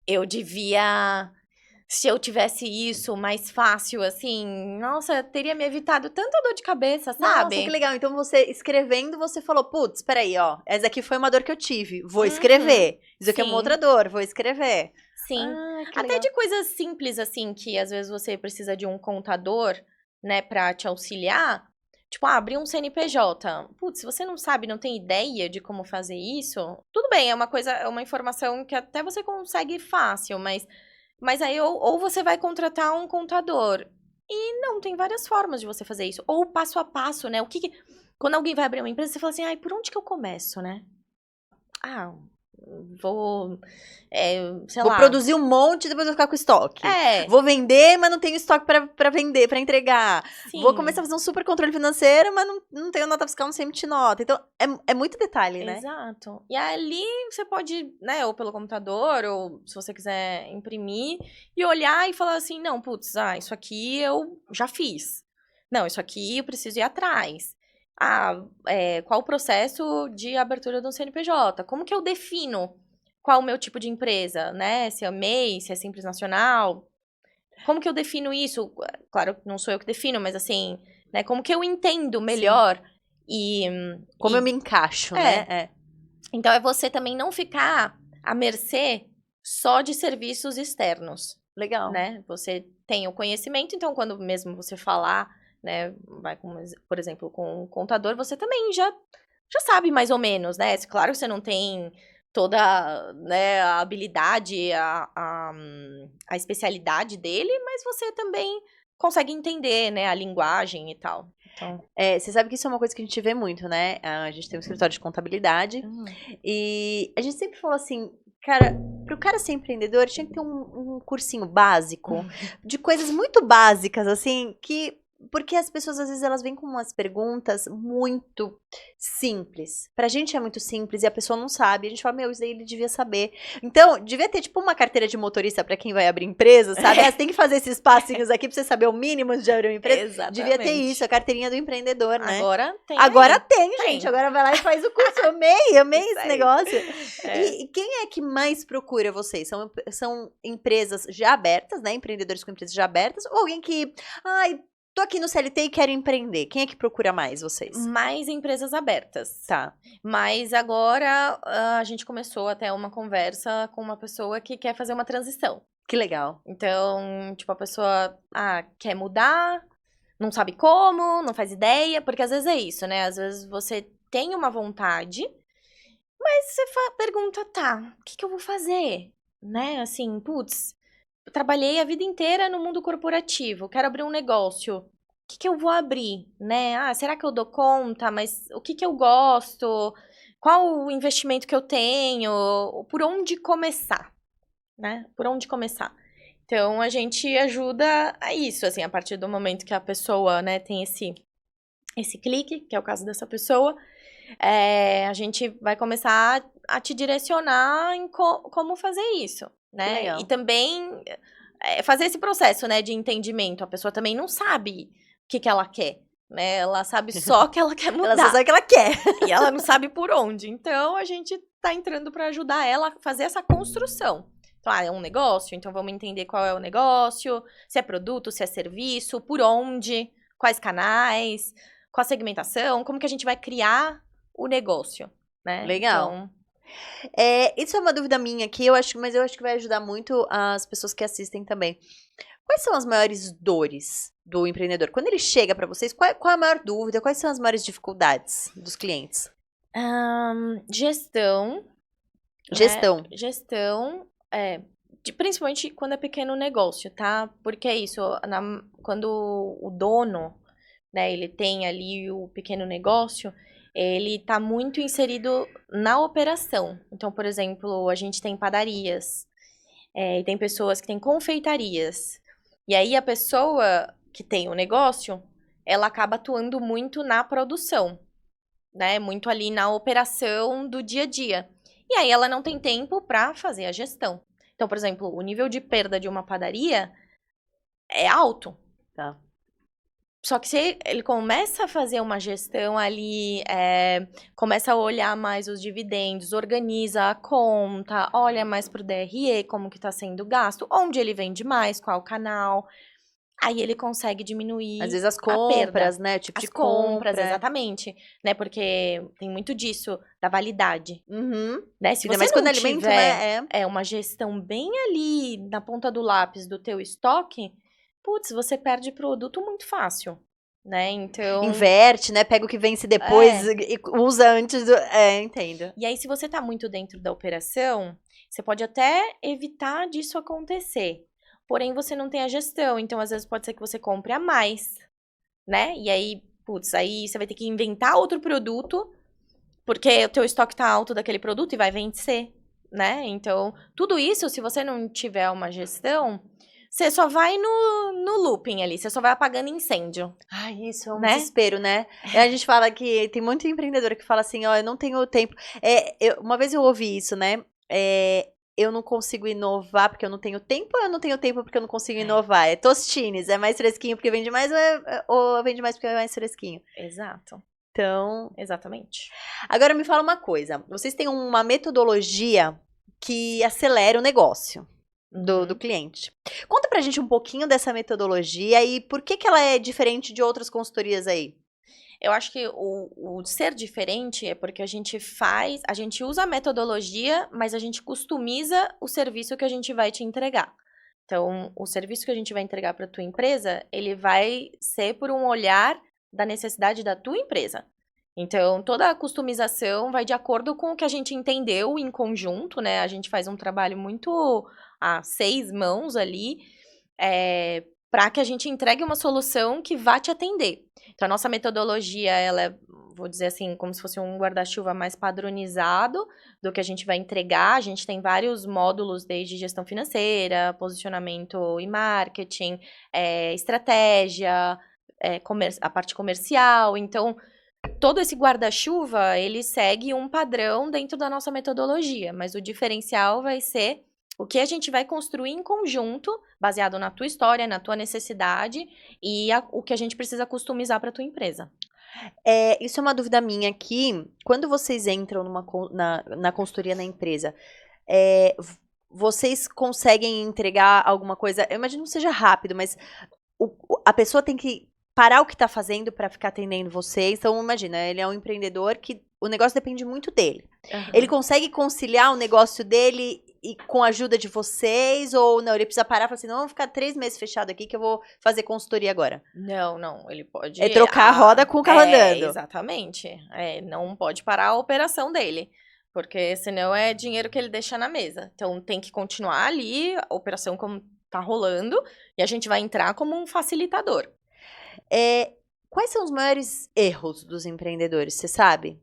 eu devia... Se eu tivesse isso mais fácil, assim, nossa, teria me evitado tanta dor de cabeça, sabe? Nossa, que legal. Então, você escrevendo, você falou, putz, peraí, ó, essa aqui foi uma dor que eu tive, vou escrever. Isso aqui é uma Sim. outra dor, vou escrever. Sim. Que Até legal. de coisas simples, assim, que às vezes você precisa de um contador, né, pra te auxiliar. Tipo, abrir um CNPJ. Putz, se você não sabe, não tem ideia de como fazer isso, tudo bem, é uma informação que até você consegue fácil, mas aí ou você vai contratar um contador. E não, tem várias formas de você fazer isso. Ou passo a passo, né? Quando alguém vai abrir uma empresa, você fala assim, ai, por onde que eu começo, né? Ah, vou, sei Vou lá. produzir um monte e depois vou ficar com estoque. Vou vender, mas não tenho estoque pra vender, pra entregar. Sim. Vou começar a fazer um super controle financeiro, mas não tenho nota fiscal, não sei emitir nota. Então, é muito detalhe, né? Exato. E ali você pode, né, ou pelo computador, ou se você quiser imprimir, e olhar e falar assim, não, putz, isso aqui eu já fiz. Não, isso aqui eu preciso ir atrás. Qual o processo de abertura do CNPJ? Como que eu defino qual o meu tipo de empresa, né? Se é MEI, se é Simples Nacional. Como que eu defino isso? Claro, não sou eu que defino, mas assim, né? Como que eu entendo melhor Como eu me encaixo, né? Então, é você também não ficar à mercê só de serviços externos. Legal. Né? Você tem o conhecimento, então quando mesmo você falar, né, vai por exemplo, com o contador, você também já sabe mais ou menos, né? Claro que você não tem toda, né, a habilidade, a especialidade dele, mas você também consegue entender, né, a linguagem e tal. Então, Você sabe que isso é uma coisa que a gente vê muito, né? A gente tem um escritório de contabilidade e a gente sempre falou assim, cara, pro cara ser empreendedor tinha que ter um cursinho básico de coisas muito básicas, assim, que... Porque as pessoas, às vezes, elas vêm com umas perguntas muito simples. Pra gente é muito simples e a pessoa não sabe. A gente fala, meu, isso daí ele devia saber. Então, devia ter, tipo, uma carteira de motorista pra quem vai abrir empresa, sabe? Você tem que fazer esses passinhos aqui pra você saber o mínimo de abrir uma empresa. exatamente. Devia ter isso, a carteirinha do empreendedor, né? Agora tem. Agora aí. tem, gente. Agora vai lá e faz o curso. Eu amei Isso esse aí. negócio. É. E quem é que mais procura vocês? São empresas já abertas, né? Empreendedores com empresas já abertas? Ou alguém que... Ai, tô aqui no CLT e quero empreender. Quem é que procura mais vocês? Mais empresas abertas. Tá. Mas agora a gente começou até uma conversa com uma pessoa que quer fazer uma transição. Que legal. Então, tipo, a pessoa quer mudar, não sabe como, não faz ideia, porque às vezes é isso, né? Às vezes você tem uma vontade, mas você pergunta, tá, o que que eu vou fazer? Né? Assim, putz, eu trabalhei a vida inteira no mundo corporativo, quero abrir um negócio. O que que eu vou abrir, né? Será que eu dou conta? Mas o que que eu gosto? Qual o investimento que eu tenho? Por onde começar, né? Por onde começar? Então, a gente ajuda a isso, assim, a partir do momento que a pessoa, né, tem esse clique, que é o caso dessa pessoa, a gente vai começar a te direcionar em como fazer isso, né? legal. E também fazer esse processo, né, de entendimento. A pessoa também não sabe o que que ela quer, né? Ela sabe só que ela quer mudar. Ela só sabe o que ela quer. E ela não sabe por onde. Então, a gente tá entrando para ajudar ela a fazer essa construção. Então, é um negócio? Então, vamos entender qual é o negócio, se é produto, se é serviço, por onde, quais canais, qual a segmentação, como que a gente vai criar o negócio, né? Legal. Então, Isso é uma dúvida minha aqui, mas eu acho que vai ajudar muito as pessoas que assistem também. Quais são as maiores dores do empreendedor? Quando ele chega pra vocês, qual é a maior dúvida? Quais são as maiores dificuldades dos clientes? gestão. né? Gestão. Principalmente quando é pequeno negócio, tá? Porque é isso, quando o dono, né, ele tem ali o pequeno negócio, ele tá muito inserido na operação. Então, por exemplo, a gente tem padarias, e tem pessoas que têm confeitarias. E aí a pessoa que tem o negócio, ela acaba atuando muito na produção, né? Muito ali na operação do dia a dia. E aí ela não tem tempo para fazer a gestão. Então, por exemplo, o nível de perda de uma padaria é alto. Tá. Só que se ele começa a fazer uma gestão ali, começa a olhar mais os dividendos, organiza a conta, olha mais pro DRE, como que tá sendo gasto, onde ele vende mais, qual canal, aí ele consegue diminuir Às vezes as a perda. compras, né? O tipo de As compras, compra. exatamente, né? Porque tem muito disso, da validade, Uhum. né? Se Ainda você mais quando não é alimento, tiver né? uma gestão bem ali na ponta do lápis do teu estoque, putz, você perde produto muito fácil, né? Então, Inverte, né? Pega o que vence depois e usa antes do... entendo. e aí se você tá muito dentro da operação, você pode até evitar disso acontecer. Porém, você não tem a gestão, então às vezes pode ser que você compre a mais, né? E aí, putz, aí você vai ter que inventar outro produto, porque o teu estoque tá alto daquele produto e vai vencer, né? Então, tudo isso, se você não tiver uma gestão, você só vai no looping ali, você só vai apagando incêndio. Ai, isso é um Né? desespero, né? A gente fala que tem muito empreendedor que fala assim, ó, eu não tenho tempo. Uma vez eu ouvi isso, né? Eu não consigo inovar porque eu não tenho tempo, ou eu não tenho tempo porque eu não consigo inovar? É Tostines, é mais fresquinho porque vende mais, ou vende mais porque é mais fresquinho? Exato, Então, exatamente. agora me fala uma coisa. Vocês têm uma metodologia que acelera o negócio do cliente. Conta pra gente um pouquinho dessa metodologia e por que ela é diferente de outras consultorias aí? Eu acho que o ser diferente é porque a gente usa a metodologia, mas a gente customiza o serviço que a gente vai te entregar. Então, o serviço que a gente vai entregar para tua empresa, ele vai ser por um olhar da necessidade da tua empresa. Então, toda a customização vai de acordo com o que a gente entendeu em conjunto, né? A gente faz um trabalho muito a 6 mãos ali, para que a gente entregue uma solução que vá te atender. Então, a nossa metodologia, ela é, vou dizer assim, como se fosse um guarda-chuva mais padronizado do que a gente vai entregar. A gente tem vários módulos, desde gestão financeira, posicionamento e marketing, estratégia, a parte comercial. Então, todo esse guarda-chuva, ele segue um padrão dentro da nossa metodologia, mas o diferencial vai ser o que a gente vai construir em conjunto, baseado na tua história, na tua necessidade e o que a gente precisa customizar para tua empresa. Isso é uma dúvida minha aqui. Quando vocês entram na consultoria na empresa, vocês conseguem entregar alguma coisa? Eu imagino que seja rápido, mas a pessoa tem que parar o que está fazendo para ficar atendendo vocês. Então, imagina, ele é um empreendedor que o negócio depende muito dele. Uhum. Ele consegue conciliar o negócio dele com a ajuda de vocês? Ou não, ele precisa parar e falar assim, não, vamos ficar 3 meses fechado aqui que eu vou fazer consultoria agora. Não, ele pode... É trocar a roda com o carro andando. Exatamente. Não pode parar a operação dele, porque senão é dinheiro que ele deixa na mesa. Então, tem que continuar ali, a operação como tá rolando, e a gente vai entrar como um facilitador. Quais são os maiores erros dos empreendedores, você sabe?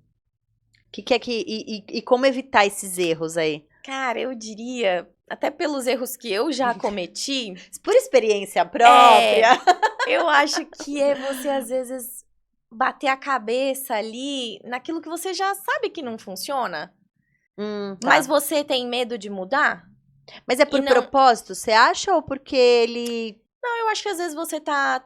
E como evitar esses erros aí? Cara, eu diria, até pelos erros que eu já cometi... Por experiência própria. Eu acho que é você, às vezes, bater a cabeça ali naquilo que você já sabe que não funciona. Tá. Mas você tem medo de mudar? Mas é por propósito, você acha? Ou porque ele... Não, eu acho que às vezes você tá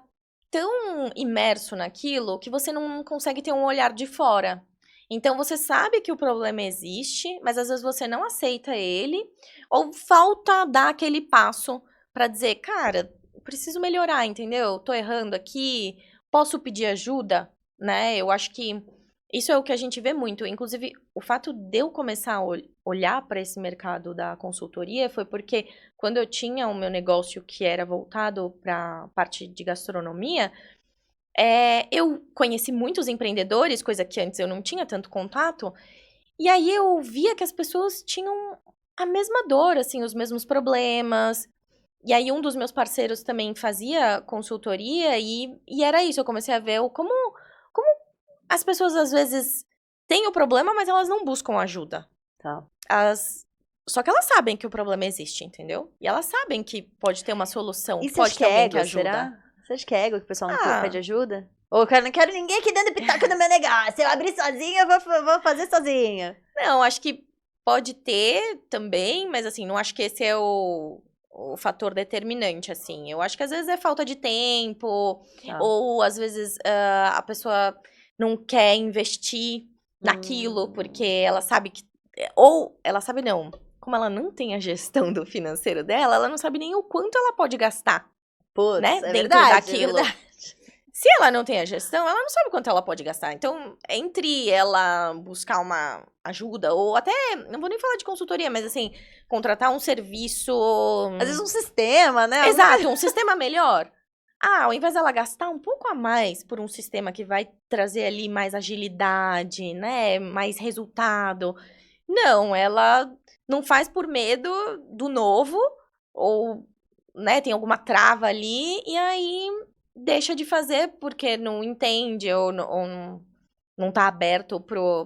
tão imerso naquilo que você não consegue ter um olhar de fora. Então, você sabe que o problema existe, mas às vezes você não aceita ele, ou falta dar aquele passo pra dizer, cara, preciso melhorar, entendeu? Tô errando aqui, posso pedir ajuda, né? Eu acho que isso é o que a gente vê muito. Inclusive, o fato de eu começar a olhar para esse mercado da consultoria foi porque quando eu tinha o meu negócio que era voltado para a parte de gastronomia, eu conheci muitos empreendedores, coisa que antes eu não tinha tanto contato, e aí eu via que as pessoas tinham a mesma dor, assim, os mesmos problemas. E aí um dos meus parceiros também fazia consultoria e era isso, eu comecei a ver como as pessoas às vezes têm o problema, mas elas não buscam ajuda. Tá. Só que elas sabem que o problema existe, entendeu? E elas sabem que pode ter uma solução, E pode ter alguém que ego, ajuda. será? Você acha que é ego que o pessoal não pede ajuda? Ou eu não quero ninguém aqui dando pitaco no meu negócio. Eu abrir sozinha, eu vou fazer sozinha. Não, acho que pode ter também, mas assim, não acho que esse é o fator determinante, assim. Eu acho que às vezes é falta de tempo, ou às vezes a pessoa não quer investir naquilo, porque ela sabe que... Ou ela sabe não, como ela não tem a gestão do financeiro dela, ela não sabe nem o quanto ela pode gastar. Putz, né? é Dentro verdade, daquilo. É verdade. Se ela não tem a gestão, ela não sabe quanto ela pode gastar. Então, entre ela buscar uma ajuda, ou até, não vou nem falar de consultoria, mas assim, contratar um serviço... Às vezes um sistema, né? Exato, um sistema melhor. Ao invés dela gastar um pouco a mais por um sistema que vai trazer ali mais agilidade, né? Mais resultado. Não, ela não faz por medo do novo, ou, né, tem alguma trava ali, e aí deixa de fazer porque não entende ou não tá aberto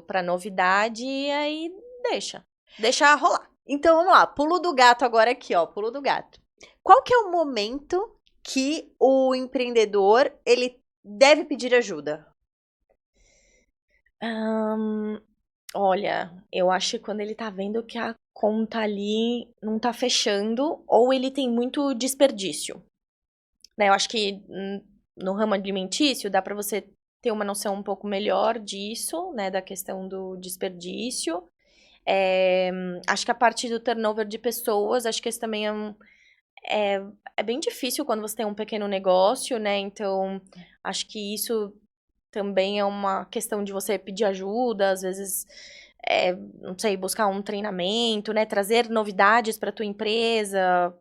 pra novidade, e aí deixa rolar. Então, vamos lá, pulo do gato agora aqui, ó, pulo do gato. Qual que é o momento que o empreendedor, ele deve pedir ajuda? Olha, eu acho que quando ele tá vendo que a conta ali não tá fechando, ou ele tem muito desperdício. Né, eu acho que no ramo alimentício dá para você ter uma noção um pouco melhor disso, né, da questão do desperdício. Acho que a parte do turnover de pessoas, acho que esse também é bem difícil quando você tem um pequeno negócio, né, então acho que isso também é uma questão de você pedir ajuda, às vezes, não sei, buscar um treinamento, né, trazer novidades para tua empresa,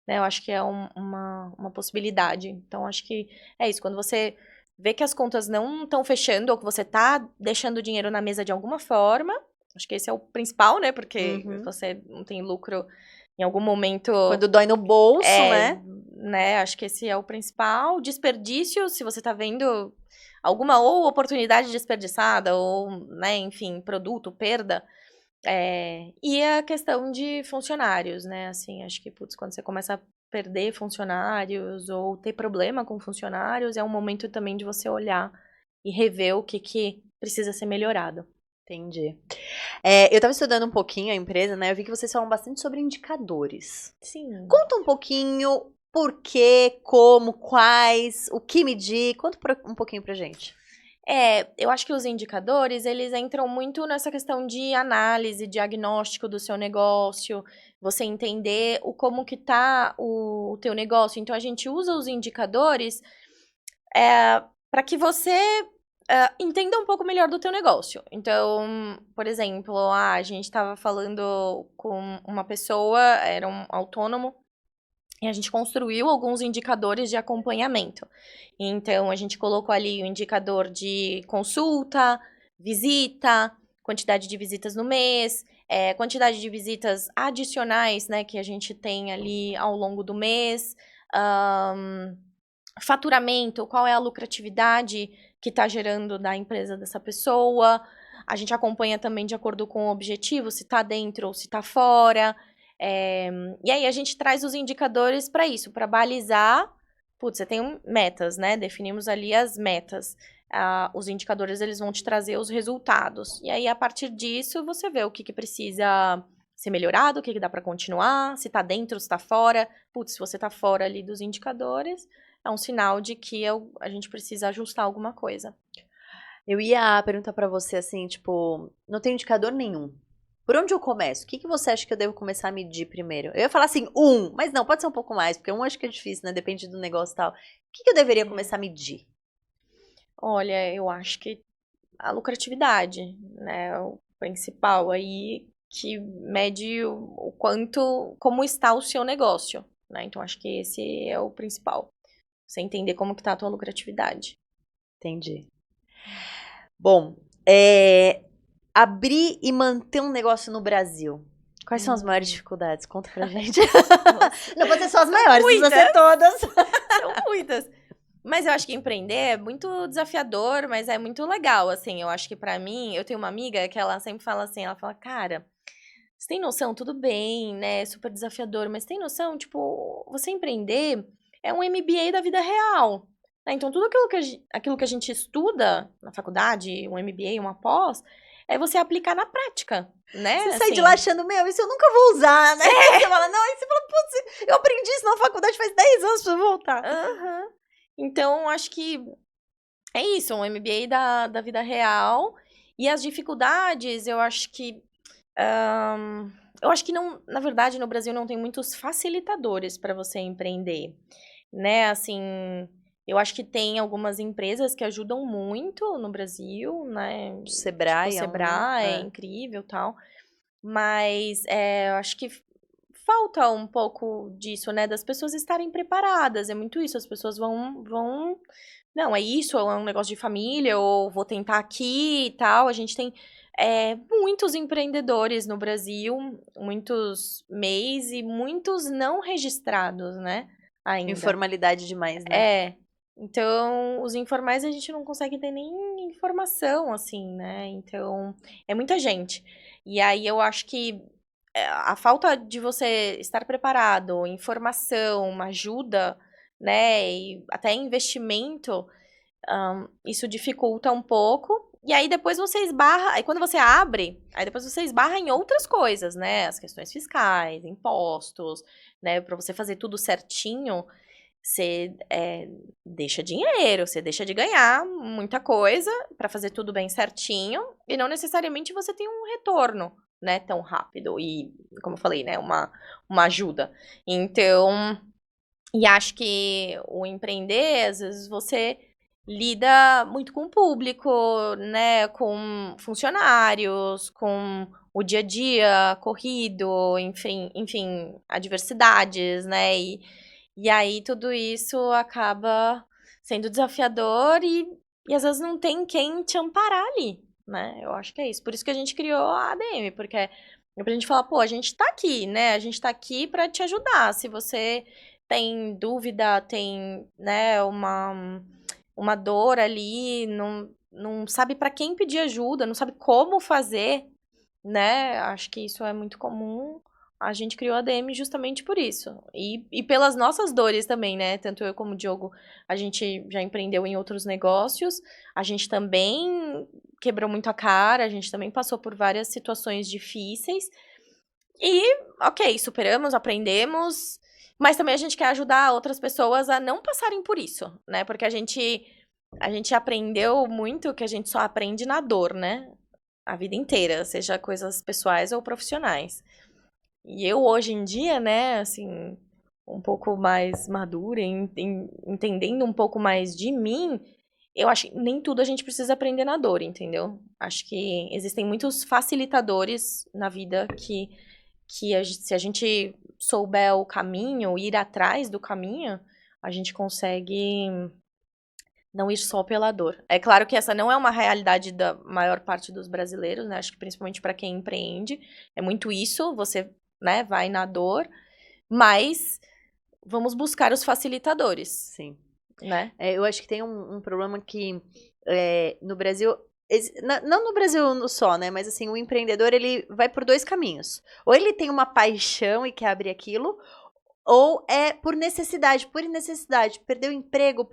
né, eu acho que é uma possibilidade. Então, acho que é isso. Quando você vê que as contas não estão fechando ou que você está deixando o dinheiro na mesa de alguma forma, acho que esse é o principal, né? Porque você não tem lucro em algum momento... Quando dói no bolso, né? Acho que esse é o principal. Desperdício, se você tá vendo alguma ou oportunidade desperdiçada, ou, né, enfim, produto, perda. E a questão de funcionários, né? Assim, acho que, putz, quando você começa a perder funcionários ou ter problema com funcionários, é um momento também de você olhar e rever o que precisa ser melhorado. Entendi. Eu tava estudando um pouquinho a empresa, né? Eu vi que vocês falam bastante sobre indicadores. Sim. Conta um pouquinho por quê, como, quais, o que medir. Conta um pouquinho pra gente. Eu acho que os indicadores, eles entram muito nessa questão de análise, diagnóstico do seu negócio, você entender como que tá o teu negócio. Então, a gente usa os indicadores para que você entenda um pouco melhor do teu negócio. Então, por exemplo, a gente estava falando com uma pessoa, era um autônomo, e a gente construiu alguns indicadores de acompanhamento. Então, a gente colocou ali o indicador de consulta, visita, quantidade de visitas no mês, quantidade de visitas adicionais, né, que a gente tem ali ao longo do mês, faturamento, qual é a lucratividade que está gerando da empresa dessa pessoa. A gente acompanha também de acordo com o objetivo, se está dentro ou se está fora. E aí a gente traz os indicadores para isso, para balizar. Putz, você tem metas, né? Definimos ali as metas. Os indicadores, eles vão te trazer os resultados. E aí, a partir disso, você vê o que precisa ser melhorado, o que dá para continuar, se tá dentro, se tá fora. Putz, se você tá fora ali dos indicadores, é um sinal de que a gente precisa ajustar alguma coisa. Eu ia perguntar pra você assim, tipo, não tem indicador nenhum. Por onde eu começo? O que você acha que eu devo começar a medir primeiro? Eu ia falar assim, mas não, pode ser um pouco mais, porque acho que é difícil, né? Depende do negócio e tal. O que eu deveria começar a medir? Olha, eu acho que a lucratividade, né? O principal aí que mede o quanto, como está o seu negócio, né? Então, acho que esse é o principal. Você entender como que tá a tua lucratividade. Entendi. Bom, abrir e manter um negócio no Brasil. Quais são as maiores dificuldades? Conta pra gente. Não pode ser só as maiores, precisa ser todas. São muitas. Mas eu acho que empreender é muito desafiador, mas é muito legal, assim. Eu acho que pra mim, eu tenho uma amiga que ela sempre fala assim, ela fala, cara, você tem noção, tudo bem, né, é super desafiador, mas tem noção, tipo, você empreender é um MBA da vida real, né? Então, tudo aquilo que a gente estuda na faculdade, um MBA, uma pós, é você aplicar na prática, né? Você sai de lá achando, isso eu nunca vou usar, né? Você fala, não, aí você fala, putz, eu aprendi isso na faculdade faz 10 anos pra voltar. Então, acho que é isso, um MBA da vida real. E as dificuldades, eu acho que não, na verdade, no Brasil não tem muitos facilitadores para você empreender, né? Assim, eu acho que tem algumas empresas que ajudam muito no Brasil, né? O Sebrae, tipo, o Sebrae é incrível, tal. Mas eu acho que falta um pouco disso, né? Das pessoas estarem preparadas. É muito isso, as pessoas vão não, é isso, ou é um negócio de família, ou vou tentar aqui e tal. A gente tem muitos empreendedores no Brasil, muitos MEIs e muitos não registrados, né? Ainda. Informalidade demais, né? Então, os informais a gente não consegue ter nem informação, assim, né? Então, é muita gente. E aí eu acho que a falta de você estar preparado, informação, uma ajuda, né? E até investimento, isso dificulta um pouco. E aí depois você esbarra, aí quando você abre, aí depois você esbarra em outras coisas, né? As questões fiscais, impostos, né? Para você fazer tudo certinho, você deixa dinheiro, você deixa de ganhar muita coisa para fazer tudo bem certinho e não necessariamente você tem um retorno, né, tão rápido e, como eu falei, né, uma ajuda. Então, e acho que o empreender, às vezes você lida muito com o público, né, com funcionários, com o dia a dia corrido, enfim, adversidades, né, e aí tudo isso acaba sendo desafiador e às vezes não tem quem te amparar ali, né? Eu acho que é isso. Por isso que a gente criou a ADM, porque é pra gente falar, pô, a gente tá aqui, né? A gente tá aqui pra te ajudar. Se você tem dúvida, tem, né, uma dor ali, não sabe pra quem pedir ajuda, não sabe como fazer, né? Acho que isso é muito comum. A gente criou a ADM justamente por isso. E pelas nossas dores também, né? Tanto eu como o Diogo, a gente já empreendeu em outros negócios. A gente também quebrou muito a cara, a gente também passou por várias situações difíceis. E, ok, superamos, aprendemos. Mas também a gente quer ajudar outras pessoas a não passarem por isso, né? Porque a gente aprendeu muito que a gente só aprende na dor, né? A vida inteira, seja coisas pessoais ou profissionais. E eu, hoje em dia, né, assim, um pouco mais madura, entendendo um pouco mais de mim, eu acho que nem tudo a gente precisa aprender na dor, entendeu? Acho que existem muitos facilitadores na vida que se a gente souber o caminho, ir atrás do caminho, a gente consegue não ir só pela dor. É claro que essa não é uma realidade da maior parte dos brasileiros, né? Acho que principalmente para quem empreende, é muito isso, você, né, vai na dor, mas vamos buscar os facilitadores. Sim. Né? Eu acho que tem um problema que no Brasil, não no Brasil só, né? Mas assim, o empreendedor, ele vai por dois caminhos. Ou ele tem uma paixão e quer abrir aquilo, ou é por necessidade, perdeu o emprego,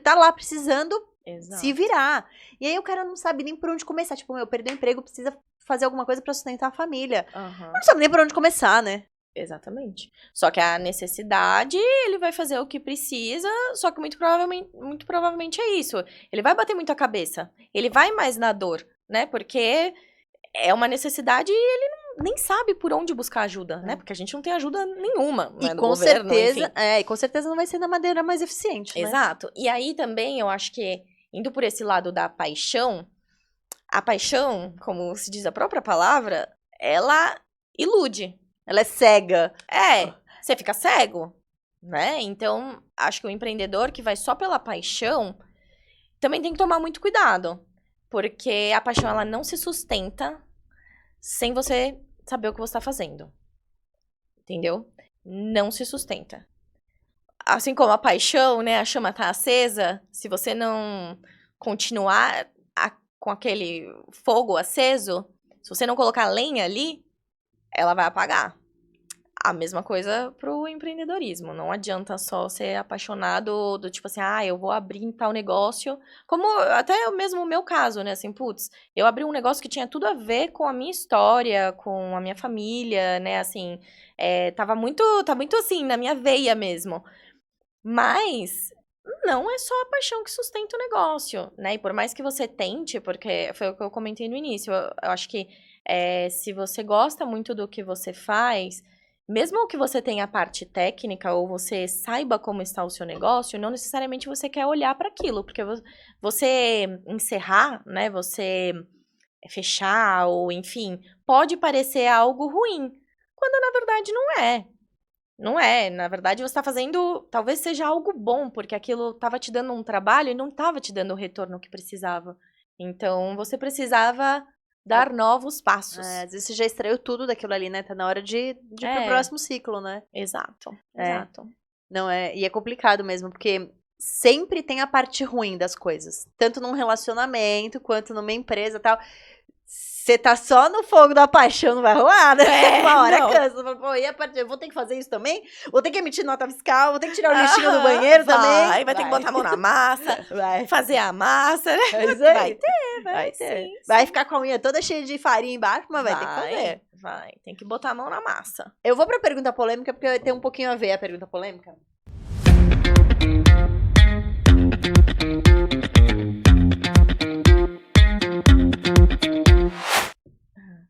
tá lá precisando se virar. E aí o cara não sabe nem por onde começar. Tipo, perdeu o emprego, precisa fazer alguma coisa pra sustentar a família. Não sabe nem por onde começar, né? Exatamente. Só que a necessidade, ele vai fazer o que precisa, só que muito provavelmente é isso. Ele vai bater muito a cabeça. Ele vai mais na dor, né? Porque é uma necessidade e ele nem sabe por onde buscar ajuda, né? Porque a gente não tem ajuda nenhuma, né, do governo, enfim. E com certeza não vai ser da maneira mais eficiente, né? Exato. E aí também eu acho que, indo por esse lado da paixão, a paixão, como se diz a própria palavra, ela ilude. Ela é cega. Você fica cego, né? Então, acho que o empreendedor que vai só pela paixão também tem que tomar muito cuidado. Porque a paixão, ela não se sustenta sem você saber o que você está fazendo. Entendeu? Não se sustenta. Assim como a paixão, né? A chama tá acesa. Se você não continuar com aquele fogo aceso, se você não colocar lenha ali, ela vai apagar. A mesma coisa pro empreendedorismo. Não adianta só ser apaixonado do tipo assim, eu vou abrir tal negócio. Como até mesmo o meu caso, né? Assim, putz, eu abri um negócio que tinha tudo a ver com a minha história, com a minha família, né? Assim, tá muito assim, na minha veia mesmo. Mas não é só a paixão que sustenta o negócio, né? E por mais que você tente, porque foi o que eu comentei no início, eu acho que se você gosta muito do que você faz, mesmo que você tenha a parte técnica ou você saiba como está o seu negócio, não necessariamente você quer olhar para aquilo, porque você encerrar, né? Você fechar ou enfim, pode parecer algo ruim, quando na verdade não é. Não é, na verdade você está fazendo, talvez seja algo bom, porque aquilo estava te dando um trabalho e não estava te dando o retorno que precisava. Então, você precisava dar novos passos. Às vezes você já extraiu tudo daquilo ali, né? Tá na hora de ir pro próximo ciclo, né? Exato. Não, e é complicado mesmo, porque sempre tem a parte ruim das coisas. Tanto num relacionamento, quanto numa empresa e tal. Você tá só no fogo da paixão, não vai rolar, né? Uma hora cansa. Pô, e a parte, eu vou ter que fazer isso também? Vou ter que emitir nota fiscal? Vou ter que tirar o lixinho do banheiro também? Vai ter que botar a mão na massa, fazer a massa, né? Vai ter. Sim, vai ficar com a unha toda cheia de farinha embaixo, mas vai ter que fazer. Tem que botar a mão na massa. Eu vou pra pergunta polêmica, porque tem um pouquinho a ver a pergunta polêmica.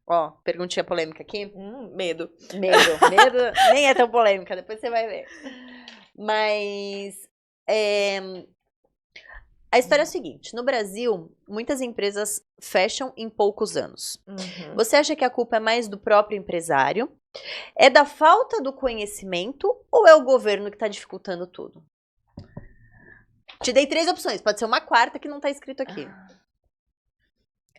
Ó, perguntinha polêmica aqui. Medo. Medo nem é tão polêmica, depois você vai ver. Mas a história é a seguinte, no Brasil, muitas empresas fecham em poucos anos. Você acha que a culpa é mais do próprio empresário? É da falta do conhecimento ou é o governo que está dificultando tudo? Te dei 3 opções, pode ser uma quarta que não está escrito aqui.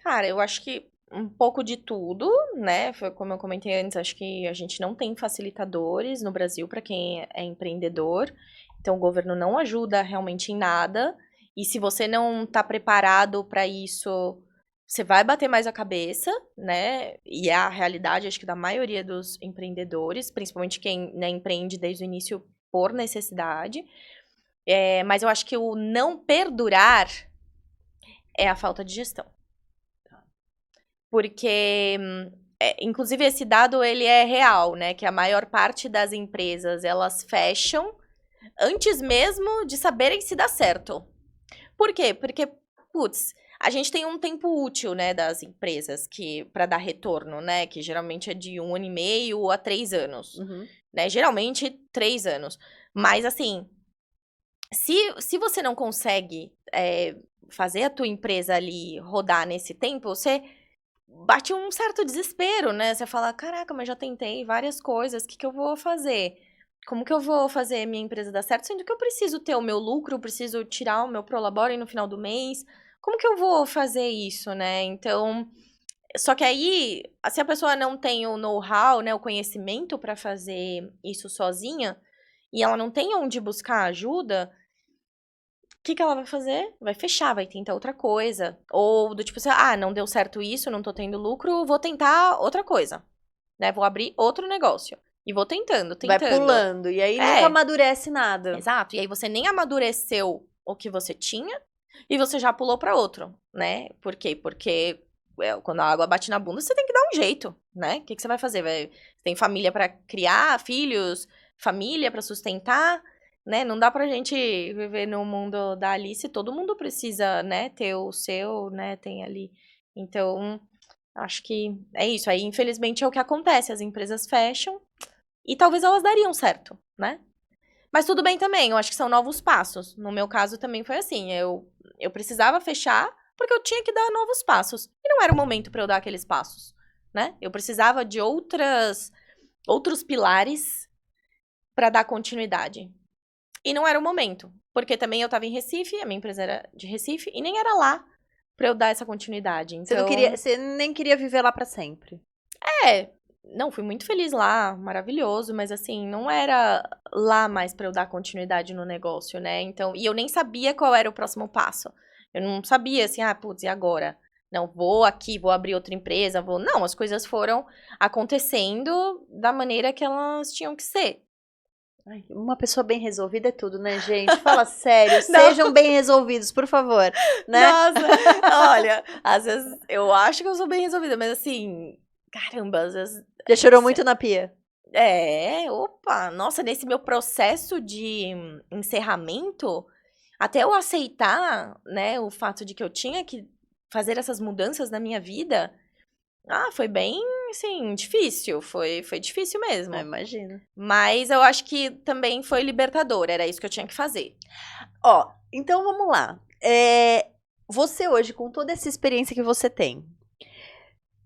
Cara, eu acho que um pouco de tudo, né? Foi como eu comentei antes, acho que a gente não tem facilitadores no Brasil para quem é empreendedor. Então, o governo não ajuda realmente em nada. E se você não está preparado para isso, você vai bater mais a cabeça, né? E é a realidade, acho que, da maioria dos empreendedores, principalmente quem, né, empreende desde o início por necessidade. Mas eu acho que o não perdurar é a falta de gestão. Porque, inclusive, esse dado, ele é real, né? Que a maior parte das empresas, elas fecham antes mesmo de saberem se dá certo. Por quê? Porque, putz, a gente tem um tempo útil, né, das empresas que para dar retorno, né? Que geralmente é de 1 ano e meio a 3 anos. Uhum. Né? Geralmente, 3 anos. Mas, assim, se você não consegue fazer a tua empresa ali rodar nesse tempo, você bate um certo desespero, né? Você fala, caraca, mas já tentei várias coisas, o que que eu vou fazer? Como que eu vou fazer minha empresa dar certo? Sendo que eu preciso ter o meu lucro, preciso tirar o meu prolabore no final do mês. Como que eu vou fazer isso, né? Então, só que aí, se a pessoa não tem o know-how, né, o conhecimento para fazer isso sozinha, e ela não tem onde buscar ajuda, o que que ela vai fazer? Vai fechar, vai tentar outra coisa. Ou do tipo assim, não deu certo isso, não tô tendo lucro, vou tentar outra coisa, né? Vou abrir outro negócio. E vou tentando. Vai pulando, e aí nunca amadurece nada. Exato. E aí você nem amadureceu o que você tinha e você já pulou para outro, né? Por quê? Porque quando a água bate na bunda, você tem que dar um jeito, né? O que que você vai fazer? Você tem família para criar, filhos, família para sustentar, né? Não dá pra gente viver no mundo da Alice, todo mundo precisa, né, ter o seu, né, tem ali. Então, acho que é isso. Aí, infelizmente, é o que acontece. As empresas fecham e talvez elas dariam certo, né? Mas tudo bem também, eu acho que são novos passos. No meu caso também foi assim, eu precisava fechar porque eu tinha que dar novos passos. E não era o momento para eu dar aqueles passos, né? Eu precisava de outros pilares para dar continuidade. E não era o momento, porque também eu estava em Recife, a minha empresa era de Recife, e nem era lá para eu dar essa continuidade. Então, Você nem queria viver lá pra sempre. Não, fui muito feliz lá, maravilhoso, mas assim, não era lá mais pra eu dar continuidade no negócio, né? Então, e eu nem sabia qual era o próximo passo. Eu não sabia assim, putz, e agora? Não, vou aqui, vou abrir outra empresa, vou. Não, as coisas foram acontecendo da maneira que elas tinham que ser. Ai, uma pessoa bem resolvida é tudo, né, gente? Fala sério, sejam bem resolvidos, por favor, né? Nossa, olha, às vezes eu acho que eu sou bem resolvida, mas assim, caramba, às vezes. Já chorou muito na pia? Opa, nossa, nesse meu processo de encerramento, até eu aceitar, né, o fato de que eu tinha que fazer essas mudanças na minha vida, foi bem, assim, difícil, foi difícil mesmo. Imagino. Mas eu acho que também foi libertador, era isso que eu tinha que fazer. Ó, então vamos lá. Você hoje, com toda essa experiência que você tem,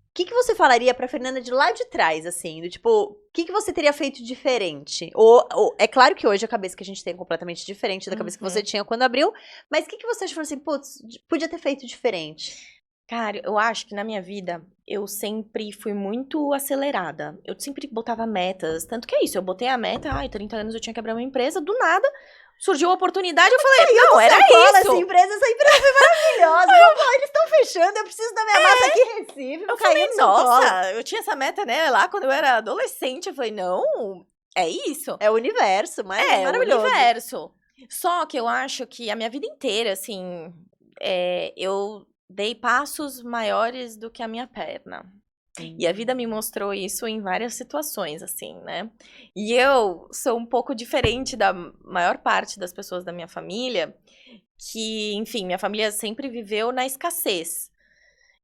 o que você falaria pra Fernanda de lá de trás, assim? Do tipo, o que você teria feito diferente? É claro que hoje a cabeça que a gente tem é completamente diferente da cabeça que você tinha quando abriu, mas o que você achou assim, putz, podia ter feito diferente? Cara, eu acho que na minha vida eu sempre fui muito acelerada. Eu sempre botava metas. Tanto que é isso, eu botei a meta, 30 anos eu tinha que abrir uma empresa, do nada surgiu a oportunidade, eu falei, não, era isso. Essa empresa foi maravilhosa. Eles estão fechando, eu preciso da minha massa aqui em Recife. Eu falei, nossa, eu tinha essa meta, né, lá quando eu era adolescente. Eu falei, não, é isso. É o universo, mas é maravilhoso. É o universo. Só que eu acho que a minha vida inteira, assim, eu dei passos maiores do que a minha perna. E a vida me mostrou isso em várias situações, assim, né? E eu sou um pouco diferente da maior parte das pessoas da minha família, que, enfim, minha família sempre viveu na escassez.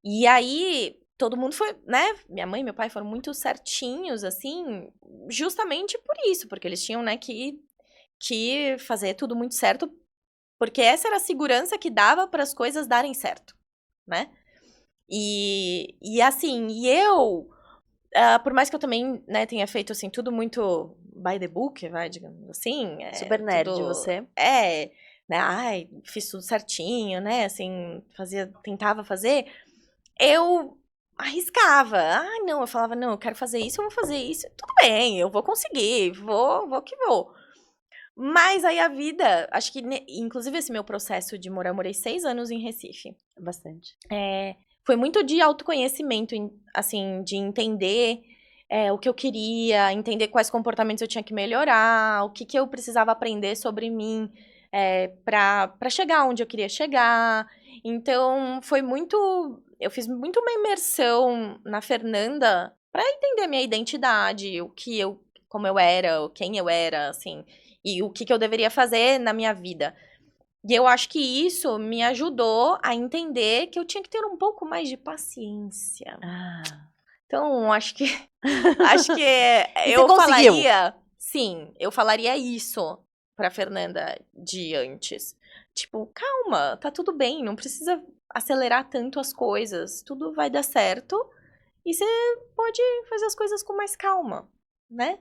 E aí, todo mundo foi, né? Minha mãe e meu pai foram muito certinhos, assim, justamente por isso, porque eles tinham, né, que fazer tudo muito certo, porque essa era a segurança que dava para as coisas darem certo, né? E assim, eu, por mais que eu também, né, tenha feito, assim, tudo muito by the book, digamos assim. Super nerd, você. Né, fiz tudo certinho, né, assim, tentava fazer. eu arriscava. Ah, não, eu falava, não, eu quero fazer isso, eu vou fazer isso. Tudo bem, eu vou conseguir, vou que vou. Mas aí a vida, acho que, inclusive esse meu processo de morar, eu morei 6 anos em Recife. Bastante. Foi muito de autoconhecimento, assim, de entender o que eu queria, entender quais comportamentos eu tinha que melhorar, o que eu precisava aprender sobre mim pra chegar onde eu queria chegar. Então, foi muito... Eu fiz muito uma imersão na Fernanda pra entender a minha identidade, como eu era, quem eu era, assim, e o que eu deveria fazer na minha vida. E eu acho que isso me ajudou a entender que eu tinha que ter um pouco mais de paciência. Então, acho que E eu você conseguiu? sim, eu falaria isso pra Fernanda de antes. Tipo, calma, tá tudo bem, não precisa acelerar tanto as coisas, tudo vai dar certo e você pode fazer as coisas com mais calma, né?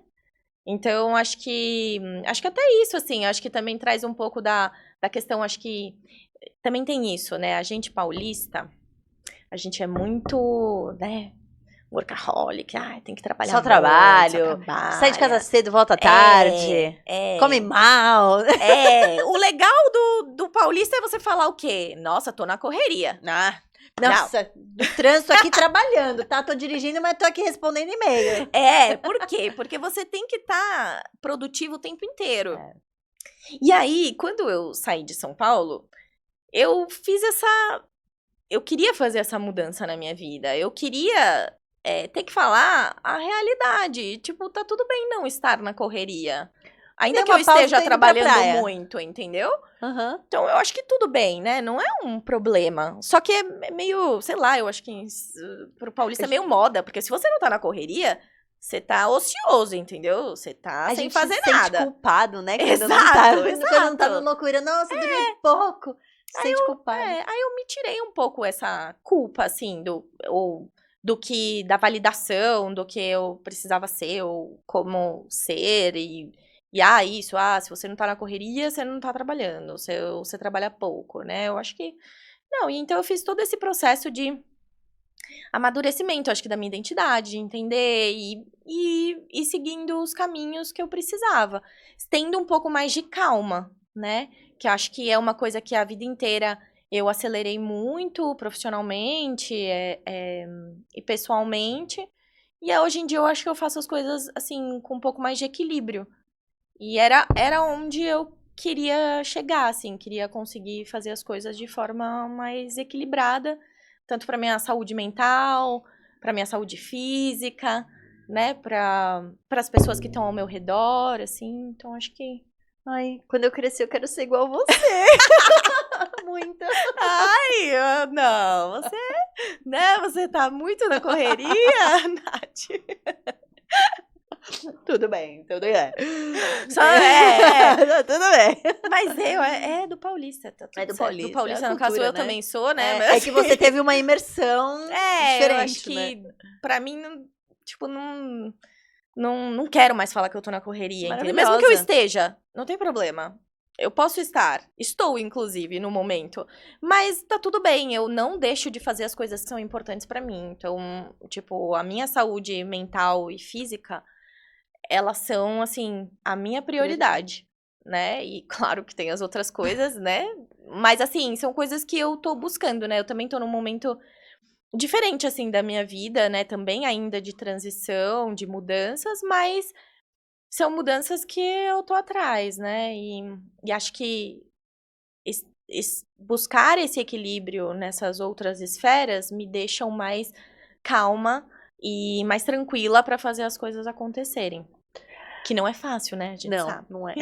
Então, acho que até isso, assim, acho que também traz um pouco da questão, acho que também tem isso, né? A gente paulista, a gente é muito, né, workaholic, tem que trabalhar Só muito, só trabalho, sai de casa trabalha. cedo, volta tarde, come mal. O legal do paulista é você falar o quê? Nossa, tô na correria. Nossa, do trânsito aqui trabalhando, tá? Tô dirigindo, mas tô aqui respondendo e-mail. Por quê? Porque você tem que estar produtivo o tempo inteiro. E aí, quando eu saí de São Paulo, eu fiz eu queria fazer essa mudança na minha vida. Eu queria ter que falar a realidade. Tipo, tá tudo bem não estar na correria. Ainda que eu esteja trabalhando muito, entendeu? Uhum. Então, eu acho que tudo bem, né? Não é um problema. Só que é meio, sei lá, eu acho que pro paulista é meio moda. Porque se você não tá na correria, você tá ocioso, entendeu? Você tá sem fazer nada. A gente se sente culpado, né? Exato, Quando não tá na loucura. Nossa, dormi pouco. Se sente culpado. Aí eu me tirei um pouco essa culpa, assim, da validação, do que eu precisava ser, ou como ser, se você não tá na correria, você não tá trabalhando, você trabalha pouco, né? Eu acho que... Não, e então eu fiz todo esse processo de amadurecimento, acho que da minha identidade, de entender e seguindo os caminhos que eu precisava. Tendo um pouco mais de calma, né? Que acho que é uma coisa que a vida inteira eu acelerei muito profissionalmente e pessoalmente. E hoje em dia eu acho que eu faço as coisas, assim, com um pouco mais de equilíbrio. E era onde eu queria chegar, assim, queria conseguir fazer as coisas de forma mais equilibrada, tanto para minha saúde mental, para minha saúde física, né, para as pessoas que estão ao meu redor, assim. Então acho que ai, quando eu crescer eu quero ser igual a você. Muito. Ai, não, você tá muito na correria, Nath. Tudo bem, tudo bem. Tudo bem. Mas é do paulista, tá tudo É do certo. paulista. Do paulista, é no caso, cultura, eu né? também sou, né? É que você teve uma imersão diferente, eu acho que, pra mim, não quero mais falar que eu tô na correria, entendeu? Mesmo que eu esteja, não tem problema. Eu posso estou, inclusive, no momento. Mas tá tudo bem, eu não deixo de fazer as coisas que são importantes pra mim. Então, tipo, a minha saúde mental e física, elas são, assim, a minha prioridade, né? E claro que tem as outras coisas, né? Mas, assim, são coisas que eu tô buscando, né? Eu também tô num momento diferente, assim, da minha vida, né? Também ainda de transição, de mudanças, mas são mudanças que eu tô atrás, né? E acho que buscar esse equilíbrio nessas outras esferas me deixam mais calma e mais tranquila pra fazer as coisas acontecerem. Que não é fácil, né? A gente sabe. Não é.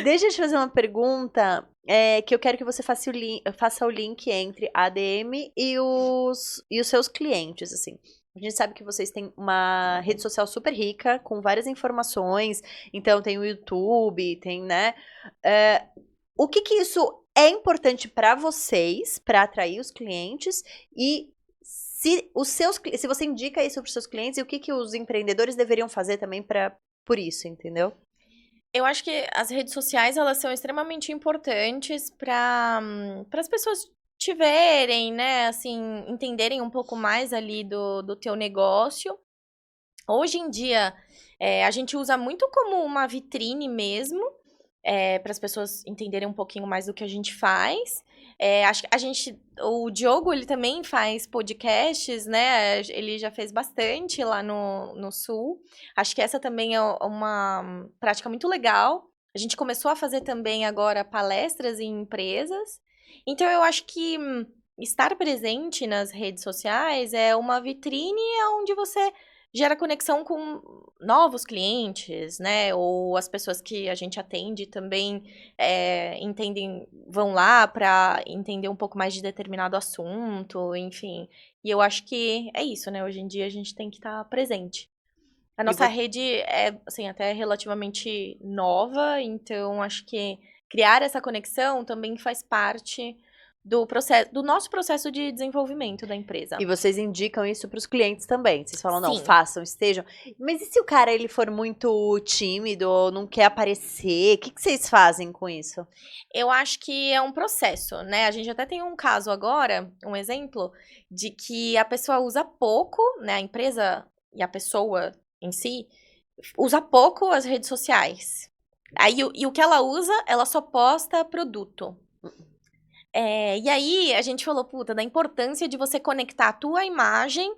Deixa eu te fazer uma pergunta que eu quero que você faça o link entre a ADM e os seus clientes, assim. A gente sabe que vocês têm uma rede social super rica, com várias informações. Então, tem o YouTube, tem, né? O que isso é importante para vocês, para atrair os clientes? E se você indica isso para os seus clientes, e o que os empreendedores deveriam fazer também por isso, entendeu? Eu acho que as redes sociais, elas são extremamente importantes para as pessoas te verem, né, assim, entenderem um pouco mais ali do teu negócio. Hoje em dia, a gente usa muito como uma vitrine mesmo, para as pessoas entenderem um pouquinho mais do que a gente faz. Acho que o Diogo, ele também faz podcasts, né? Ele já fez bastante lá no Sul. Acho que essa também é uma prática muito legal. A gente começou a fazer também agora palestras em empresas. Então, eu acho que estar presente nas redes sociais é uma vitrine onde você gera conexão com novos clientes, né? Ou as pessoas que a gente atende também entendem, vão lá para entender um pouco mais de determinado assunto, enfim. E eu acho que é isso, né? Hoje em dia a gente tem que estar presente. A E nossa rede é, assim, até relativamente nova, então acho que criar essa conexão também faz parte do nosso processo de desenvolvimento da empresa. E vocês indicam isso para os clientes também. Vocês falam, não, Sim. façam, estejam. Mas e se o cara ele for muito tímido ou não quer aparecer? O que vocês fazem com isso? Eu acho que é um processo, né? A gente até tem um caso agora, um exemplo, de que a pessoa usa pouco, né? A empresa e a pessoa em si usa pouco as redes sociais. Aí, e o que ela usa, ela só posta produto. E aí a gente falou, puta, da importância de você conectar a tua imagem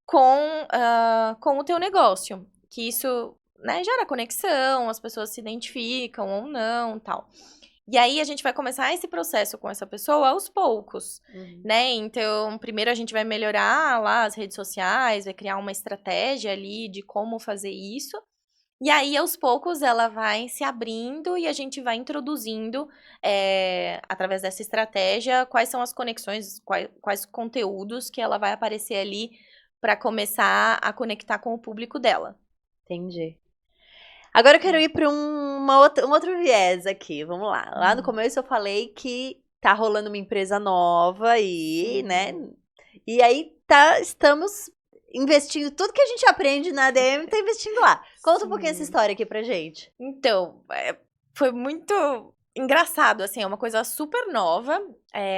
com o teu negócio. Que isso, né, gera conexão, as pessoas se identificam ou não, tal. E aí a gente vai começar esse processo com essa pessoa aos poucos, né? Então, primeiro a gente vai melhorar lá as redes sociais, vai criar uma estratégia ali de como fazer isso. E aí, aos poucos, ela vai se abrindo e a gente vai introduzindo, através dessa estratégia, quais são as conexões, quais conteúdos que ela vai aparecer ali para começar a conectar com o público dela. Entendi. Agora eu quero ir para um outro viés aqui. Vamos lá. Lá no começo eu falei que tá rolando uma empresa nova aí, né? E aí estamos investindo tudo que a gente aprende na ADM, tá investindo lá. Conta um pouquinho essa história aqui pra gente. Então, foi muito engraçado, assim, é uma coisa super nova.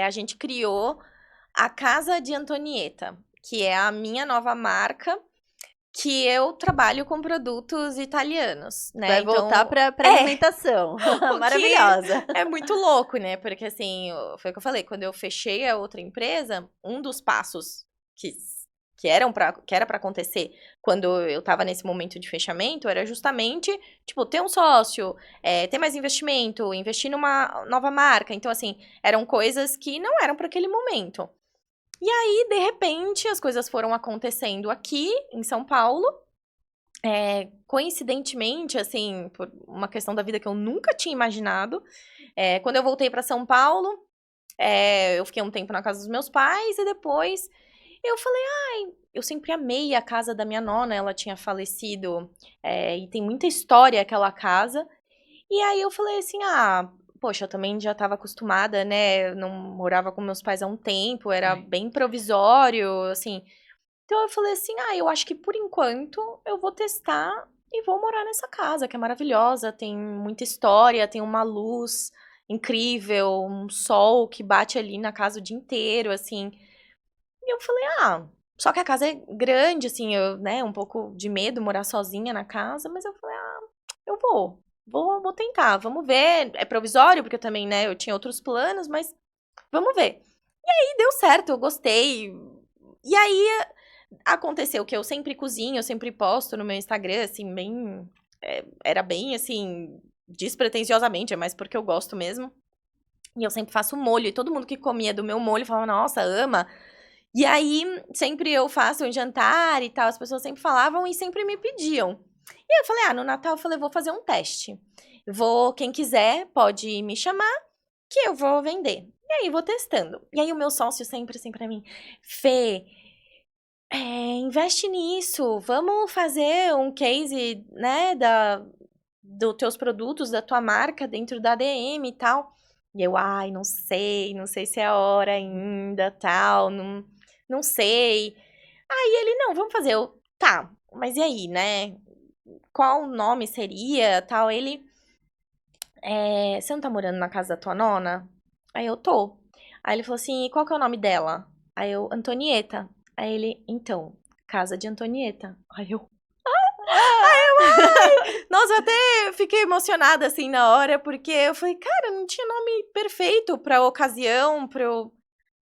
A gente criou a Casa de Antonieta, que é a minha nova marca, que eu trabalho com produtos italianos, né? Vai voltar pra alimentação. Maravilhosa. É muito louco, né? Porque, assim, foi o que eu falei, quando eu fechei a outra empresa, um dos passos que era para acontecer quando eu tava nesse momento de fechamento era justamente, tipo, ter um sócio, ter mais investimento, investir numa nova marca. Então, assim, eram coisas que não eram para aquele momento. E aí, de repente, as coisas foram acontecendo aqui, em São Paulo. Coincidentemente, assim, por uma questão da vida que eu nunca tinha imaginado, quando eu voltei para São Paulo, eu fiquei um tempo na casa dos meus pais e depois eu falei, eu sempre amei a casa da minha nona, ela tinha falecido, e tem muita história aquela casa. E aí eu falei assim, poxa, eu também já estava acostumada, né? Eu não morava com meus pais há um tempo, era bem provisório, assim. Então eu falei assim, eu acho que por enquanto eu vou testar e vou morar nessa casa, que é maravilhosa, tem muita história, tem uma luz incrível, um sol que bate ali na casa o dia inteiro, assim. E eu falei, só que a casa é grande, assim, né, um pouco de medo morar sozinha na casa, mas eu falei, eu vou tentar, vamos ver. É provisório, porque eu também, né, eu tinha outros planos, mas vamos ver. E aí deu certo, eu gostei. E aí aconteceu que eu sempre cozinho, eu sempre posto no meu Instagram, assim, bem. Era bem, assim, despretensiosamente, é mais porque eu gosto mesmo. E eu sempre faço molho, e todo mundo que comia do meu molho falava, nossa, ama. E aí, sempre eu faço um jantar e tal, as pessoas sempre falavam e sempre me pediam. E aí eu falei, no Natal, eu falei, vou fazer um teste. Quem quiser pode me chamar, que eu vou vender. E aí, vou testando. E aí, o meu sócio sempre assim pra mim, Fê, investe nisso, vamos fazer um case, né, dos teus produtos, da tua marca dentro da ADM e tal. E eu, não sei se é a hora ainda, tal, não sei. Aí ele, não, vamos fazer. Tá, mas e aí, né? Qual nome seria, tal? Ele, você não tá morando na casa da tua nona? Aí eu tô. Aí ele falou assim, e qual que é o nome dela? Aí eu, Antonieta. Aí ele, então, Casa de Antonieta. Aí eu, nossa, eu até fiquei emocionada, assim, na hora, porque eu falei, cara, não tinha nome perfeito pra ocasião,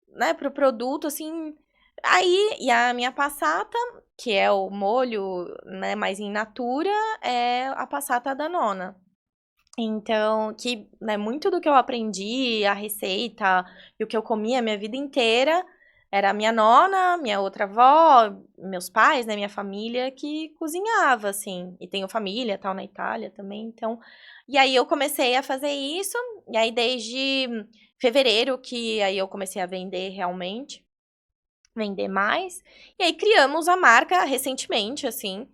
né, pro produto, assim. Aí, e a minha passata, que é o molho, né, mais in natura, é a passata da nona. Então, que, né, muito do que eu aprendi, a receita e o que eu comia a minha vida inteira, era a minha nona, minha outra avó, meus pais, né, minha família que cozinhava, assim. E tenho família, tal, na Itália também, então... E aí eu comecei a fazer isso, e aí desde fevereiro que aí eu comecei a vender realmente, vender mais. E aí criamos a marca recentemente, assim,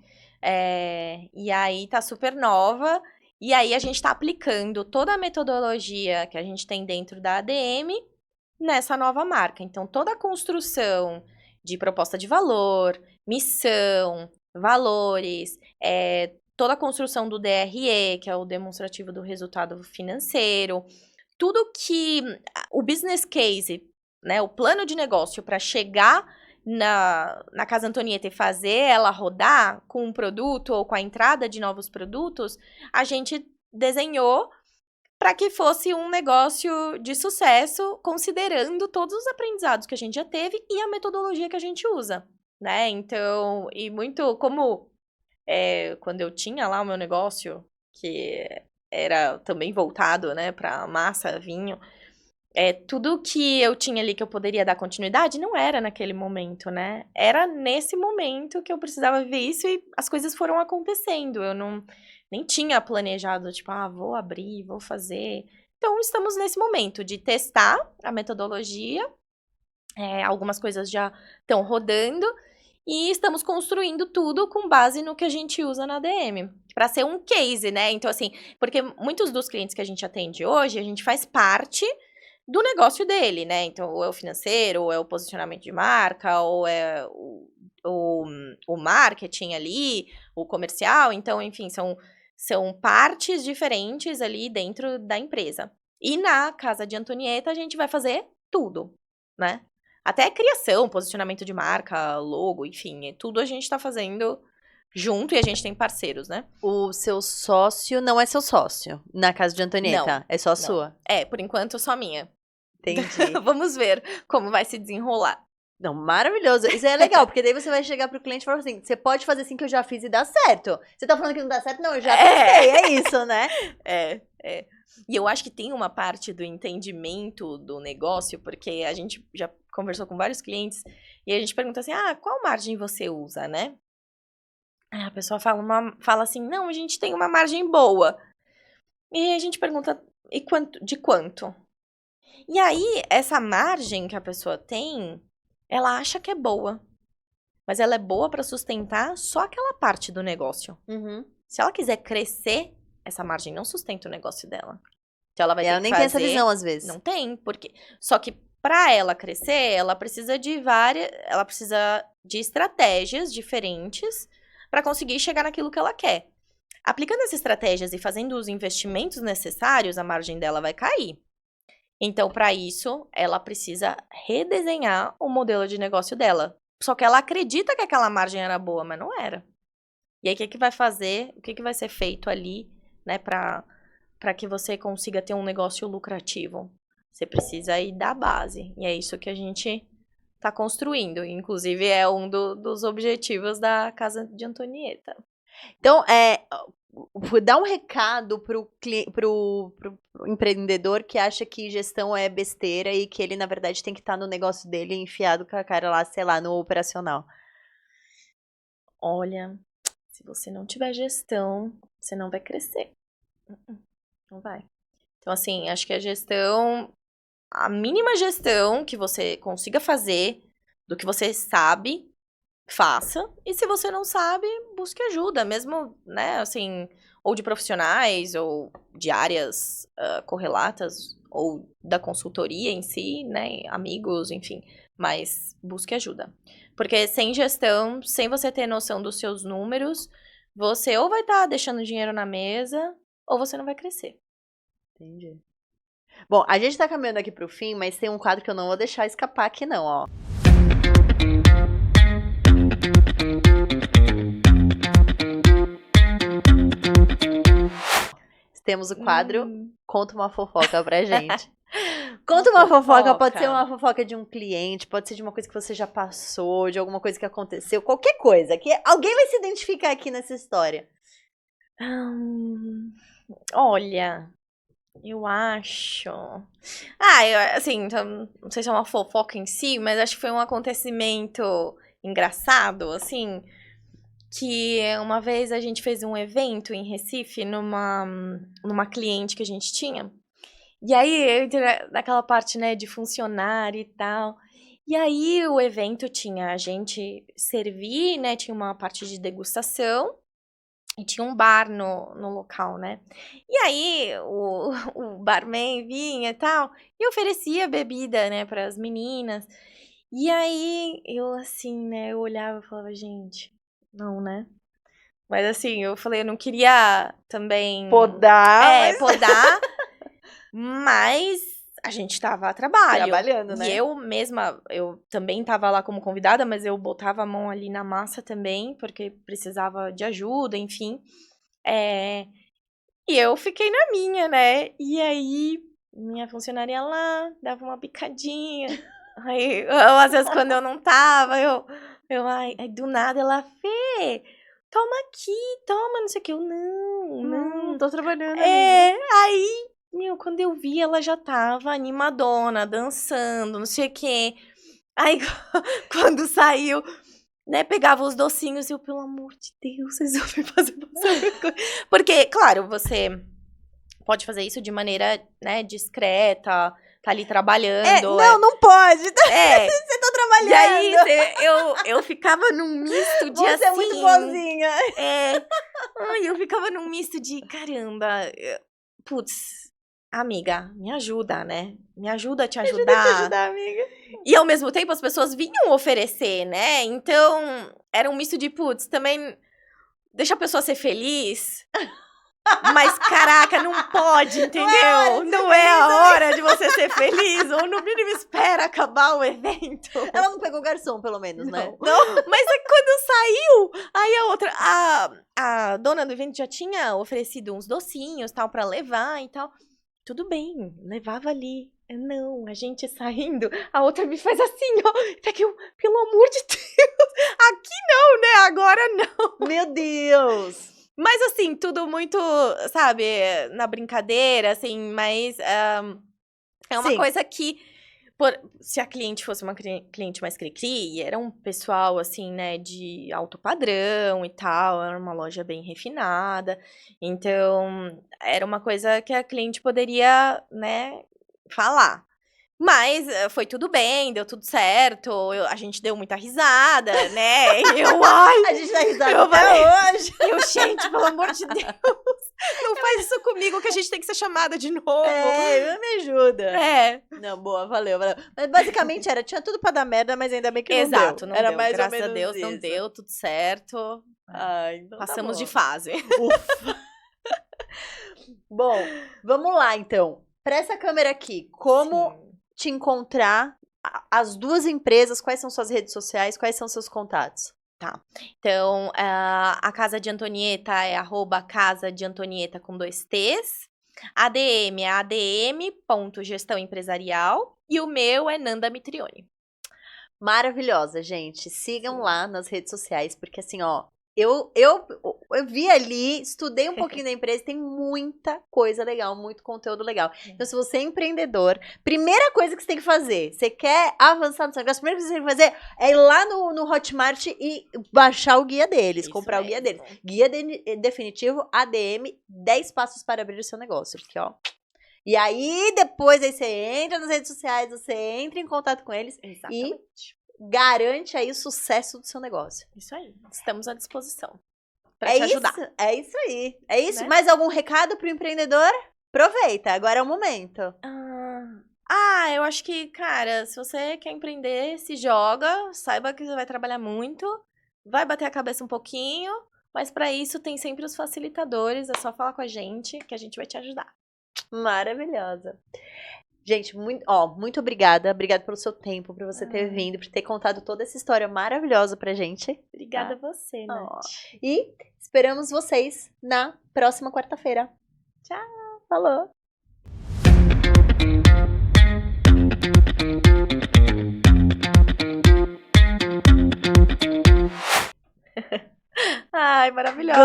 e aí tá super nova. E aí a gente tá aplicando toda a metodologia que a gente tem dentro da ADM nessa nova marca. Então, toda a construção de proposta de valor, missão, valores, toda a construção do DRE, que é o demonstrativo do resultado financeiro, tudo que o business case, né, o plano de negócio para chegar na Casa Antonieta e fazer ela rodar com um produto ou com a entrada de novos produtos, a gente desenhou para que fosse um negócio de sucesso, considerando todos os aprendizados que a gente já teve e a metodologia que a gente usa, né? Então, e muito como quando eu tinha lá o meu negócio, que era também voltado, né, para massa, vinho, tudo que eu tinha ali que eu poderia dar continuidade não era naquele momento, né? Era nesse momento que eu precisava viver isso e as coisas foram acontecendo. Eu não nem tinha planejado, tipo, vou abrir, vou fazer. Então, estamos nesse momento de testar a metodologia. Algumas coisas já estão rodando e estamos construindo tudo com base no que a gente usa na ADM, para ser um case, né? Então, assim, porque muitos dos clientes que a gente atende hoje, a gente faz parte do negócio dele, né? Então, ou é o financeiro, ou é o posicionamento de marca, ou é o marketing ali, o comercial. Então, enfim, são partes diferentes ali dentro da empresa. E na Casa de Antonieta, a gente vai fazer tudo, né? Até criação, posicionamento de marca, logo, enfim, tudo a gente tá fazendo junto e a gente tem parceiros, né? O seu sócio não é seu sócio na casa de Antonieta, Não, é só não. sua. Por enquanto só minha. Entendi. Vamos ver como vai se desenrolar. Não, maravilhoso. Isso é legal, porque daí você vai chegar pro cliente e falar assim, você pode fazer assim que eu já fiz e dá certo. Você tá falando que não dá certo? Não, eu já testei, é isso, né? E eu acho que tem uma parte do entendimento do negócio, porque a gente já conversou com vários clientes e a gente pergunta assim, qual margem você usa, né? Aí a pessoa fala assim, não, a gente tem uma margem boa. E a gente pergunta, de quanto? E aí, essa margem que a pessoa tem, ela acha que é boa. Mas ela é boa para sustentar só aquela parte do negócio. Uhum. Se ela quiser crescer, essa margem não sustenta o negócio dela. Então ela vai ter Ela que nem fazer... tem essa visão, às vezes. Não tem, porque... Só que para ela crescer, ela precisa ela precisa de estratégias diferentes para conseguir chegar naquilo que ela quer. Aplicando essas estratégias e fazendo os investimentos necessários, a margem dela vai cair. Então, para isso, ela precisa redesenhar o modelo de negócio dela. Só que ela acredita que aquela margem era boa, mas não era. E aí, o que vai fazer? O que vai ser feito ali, né, para que você consiga ter um negócio lucrativo? Você precisa ir da base. E é isso que a gente está construindo. Inclusive, é um dos objetivos da Casa de Antonieta. Então, dá um recado pro empreendedor que acha que gestão é besteira e que ele, na verdade, tem que estar no negócio dele enfiado com a cara lá, sei lá, no operacional. Olha, se você não tiver gestão, você não vai crescer. Não vai. Então, assim, acho que a mínima gestão que você consiga fazer do que você sabe, faça. E se você não sabe, busque ajuda, mesmo, né, assim, ou de profissionais, ou de áreas correlatas, ou da consultoria em si, né, amigos, enfim. Mas busque ajuda. Porque sem gestão, sem você ter noção dos seus números, você ou vai estar deixando dinheiro na mesa, ou você não vai crescer. Entendi. Bom, a gente tá caminhando aqui pro fim, mas tem um quadro que eu não vou deixar escapar aqui não, ó. Temos o quadro Conta uma fofoca pra gente. Conta uma fofoca, pode ser uma fofoca de um cliente, pode ser de uma coisa que você já passou, de alguma coisa que aconteceu, qualquer coisa, que alguém vai se identificar aqui nessa história. Olha, eu acho... assim, não sei se é uma fofoca em si, mas acho que foi um acontecimento engraçado, assim, que uma vez a gente fez um evento em Recife, numa cliente que a gente tinha. E aí, eu entrei naquela parte, né, de funcionário e tal. E aí, o evento tinha a gente servir, né, tinha uma parte de degustação e tinha um bar no local, né. E aí, o barman vinha e tal e oferecia bebida, né, para as meninas. E aí, eu assim, né, eu olhava e falava: "Gente, não, né". Mas assim, eu falei, eu não queria também... Podar, podar, mas a gente tava a trabalho. Trabalhando, né? E eu mesma, eu também tava lá como convidada, mas eu botava a mão ali na massa também, porque precisava de ajuda, enfim. E eu fiquei na minha, né? E aí, minha funcionária ia lá, dava uma picadinha. Aí, às vezes, quando eu não tava, aí do nada ela, Fê, toma aqui, toma, não sei o que. Eu, não. Tô trabalhando ali. Aí, quando eu vi, ela já tava animadona, dançando, não sei o que. Aí, quando saiu, né, pegava os docinhos e eu, pelo amor de Deus, vocês vão me fazer passar vergonha. Porque, claro, você pode fazer isso de maneira, né, discreta, tá ali trabalhando. Não pode. Você tá trabalhando. E aí, eu ficava num misto de Você assim... é muito boazinha. Ai, eu ficava num misto de, caramba, putz, amiga, me ajuda, né? Me ajuda a te ajudar. Me ajuda a te ajudar, amiga. E ao mesmo tempo as pessoas vinham oferecer, né? Então, era um misto de, putz, também deixa a pessoa ser feliz... Mas, caraca, não pode, entendeu? Não é a hora de você ser feliz. Ou, no mínimo, espera acabar o evento. Ela não pegou garçom, pelo menos, né? Não. Mas aí, quando saiu, aí a outra... A dona do evento já tinha oferecido uns docinhos, tal, pra levar e tal. Tudo bem, levava ali. Não, a gente saindo, a outra me faz assim, ó. Pelo amor de Deus. Aqui não, né? Agora não. Meu Deus. Mas assim, tudo muito, sabe, na brincadeira, assim, mas é uma coisa que, se a cliente fosse uma cliente mais cri-cri, era um pessoal, assim, né, de alto padrão e tal, era uma loja bem refinada, então era uma coisa que a cliente poderia, né, falar. Mas foi tudo bem, deu tudo certo, a gente deu muita risada, né? A gente dá risada até hoje. Gente, pelo amor de Deus, não faz isso comigo que a gente tem que ser chamada de novo. Me ajuda. Não, boa, valeu. Mas basicamente tinha tudo pra dar merda, mas ainda bem que não deu. Exato, não era deu. Mais Graças ou menos a Deus isso. não deu, tudo certo. Então Passamos tá de fase. Ufa. Bom, vamos lá então. Pra essa câmera aqui, como te encontrar, as duas empresas, quais são suas redes sociais, quais são seus contatos? Tá, então a Casa de Antonieta é @Casa de Antonieta com 2 T's. ADM é adm.gestão empresarial e o meu é Nanda Mitrione. Maravilhosa, gente. Sigam lá nas redes sociais, porque assim, ó, eu vi ali, estudei um pouquinho da empresa, tem muita coisa legal, muito conteúdo legal. Então, se você é empreendedor, primeira coisa que você tem que fazer, você quer avançar no seu negócio, a primeira coisa que você tem que fazer é ir lá no Hotmart e baixar o guia deles, comprar o guia deles. Guia definitivo ADM, 10 passos para abrir o seu negócio, porque ó... E aí, depois aí você entra nas redes sociais, você entra em contato com eles e garante aí o sucesso do seu negócio. Isso aí, estamos à disposição para te ajudar. É isso aí. É isso. Né? Mais algum recado pro empreendedor? Aproveita, agora é o momento. Eu acho que, cara, se você quer empreender, se joga, saiba que você vai trabalhar muito, vai bater a cabeça um pouquinho, mas para isso tem sempre os facilitadores, é só falar com a gente que a gente vai te ajudar. Maravilhosa. Gente, muito obrigada. Obrigada pelo seu tempo, por você ter vindo, por ter contado toda essa história maravilhosa pra gente. Obrigada a você, Ó. Nath. E esperamos vocês na próxima quarta-feira. Tchau. Falou. Ai, maravilhosa.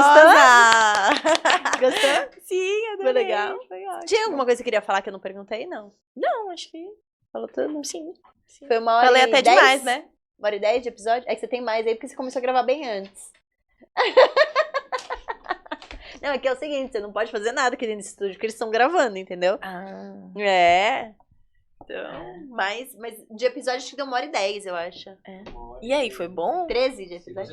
Gostou? Sim, adorei. Foi legal? Foi ótimo. Tinha alguma coisa que você queria falar que eu não perguntei? Não. Não, acho que Falou tudo? sim. Sim. Foi 1h10? Falei até demais, né? 1h10 de episódio? É que você tem mais aí porque você começou a gravar bem antes. Não, é que é o seguinte, você não pode fazer nada aqui dentro do estúdio porque eles estão gravando, entendeu? Ah, É. então. Mas de episódio acho que deu 1h10, eu acho. E aí, foi bom? 13 de episódio.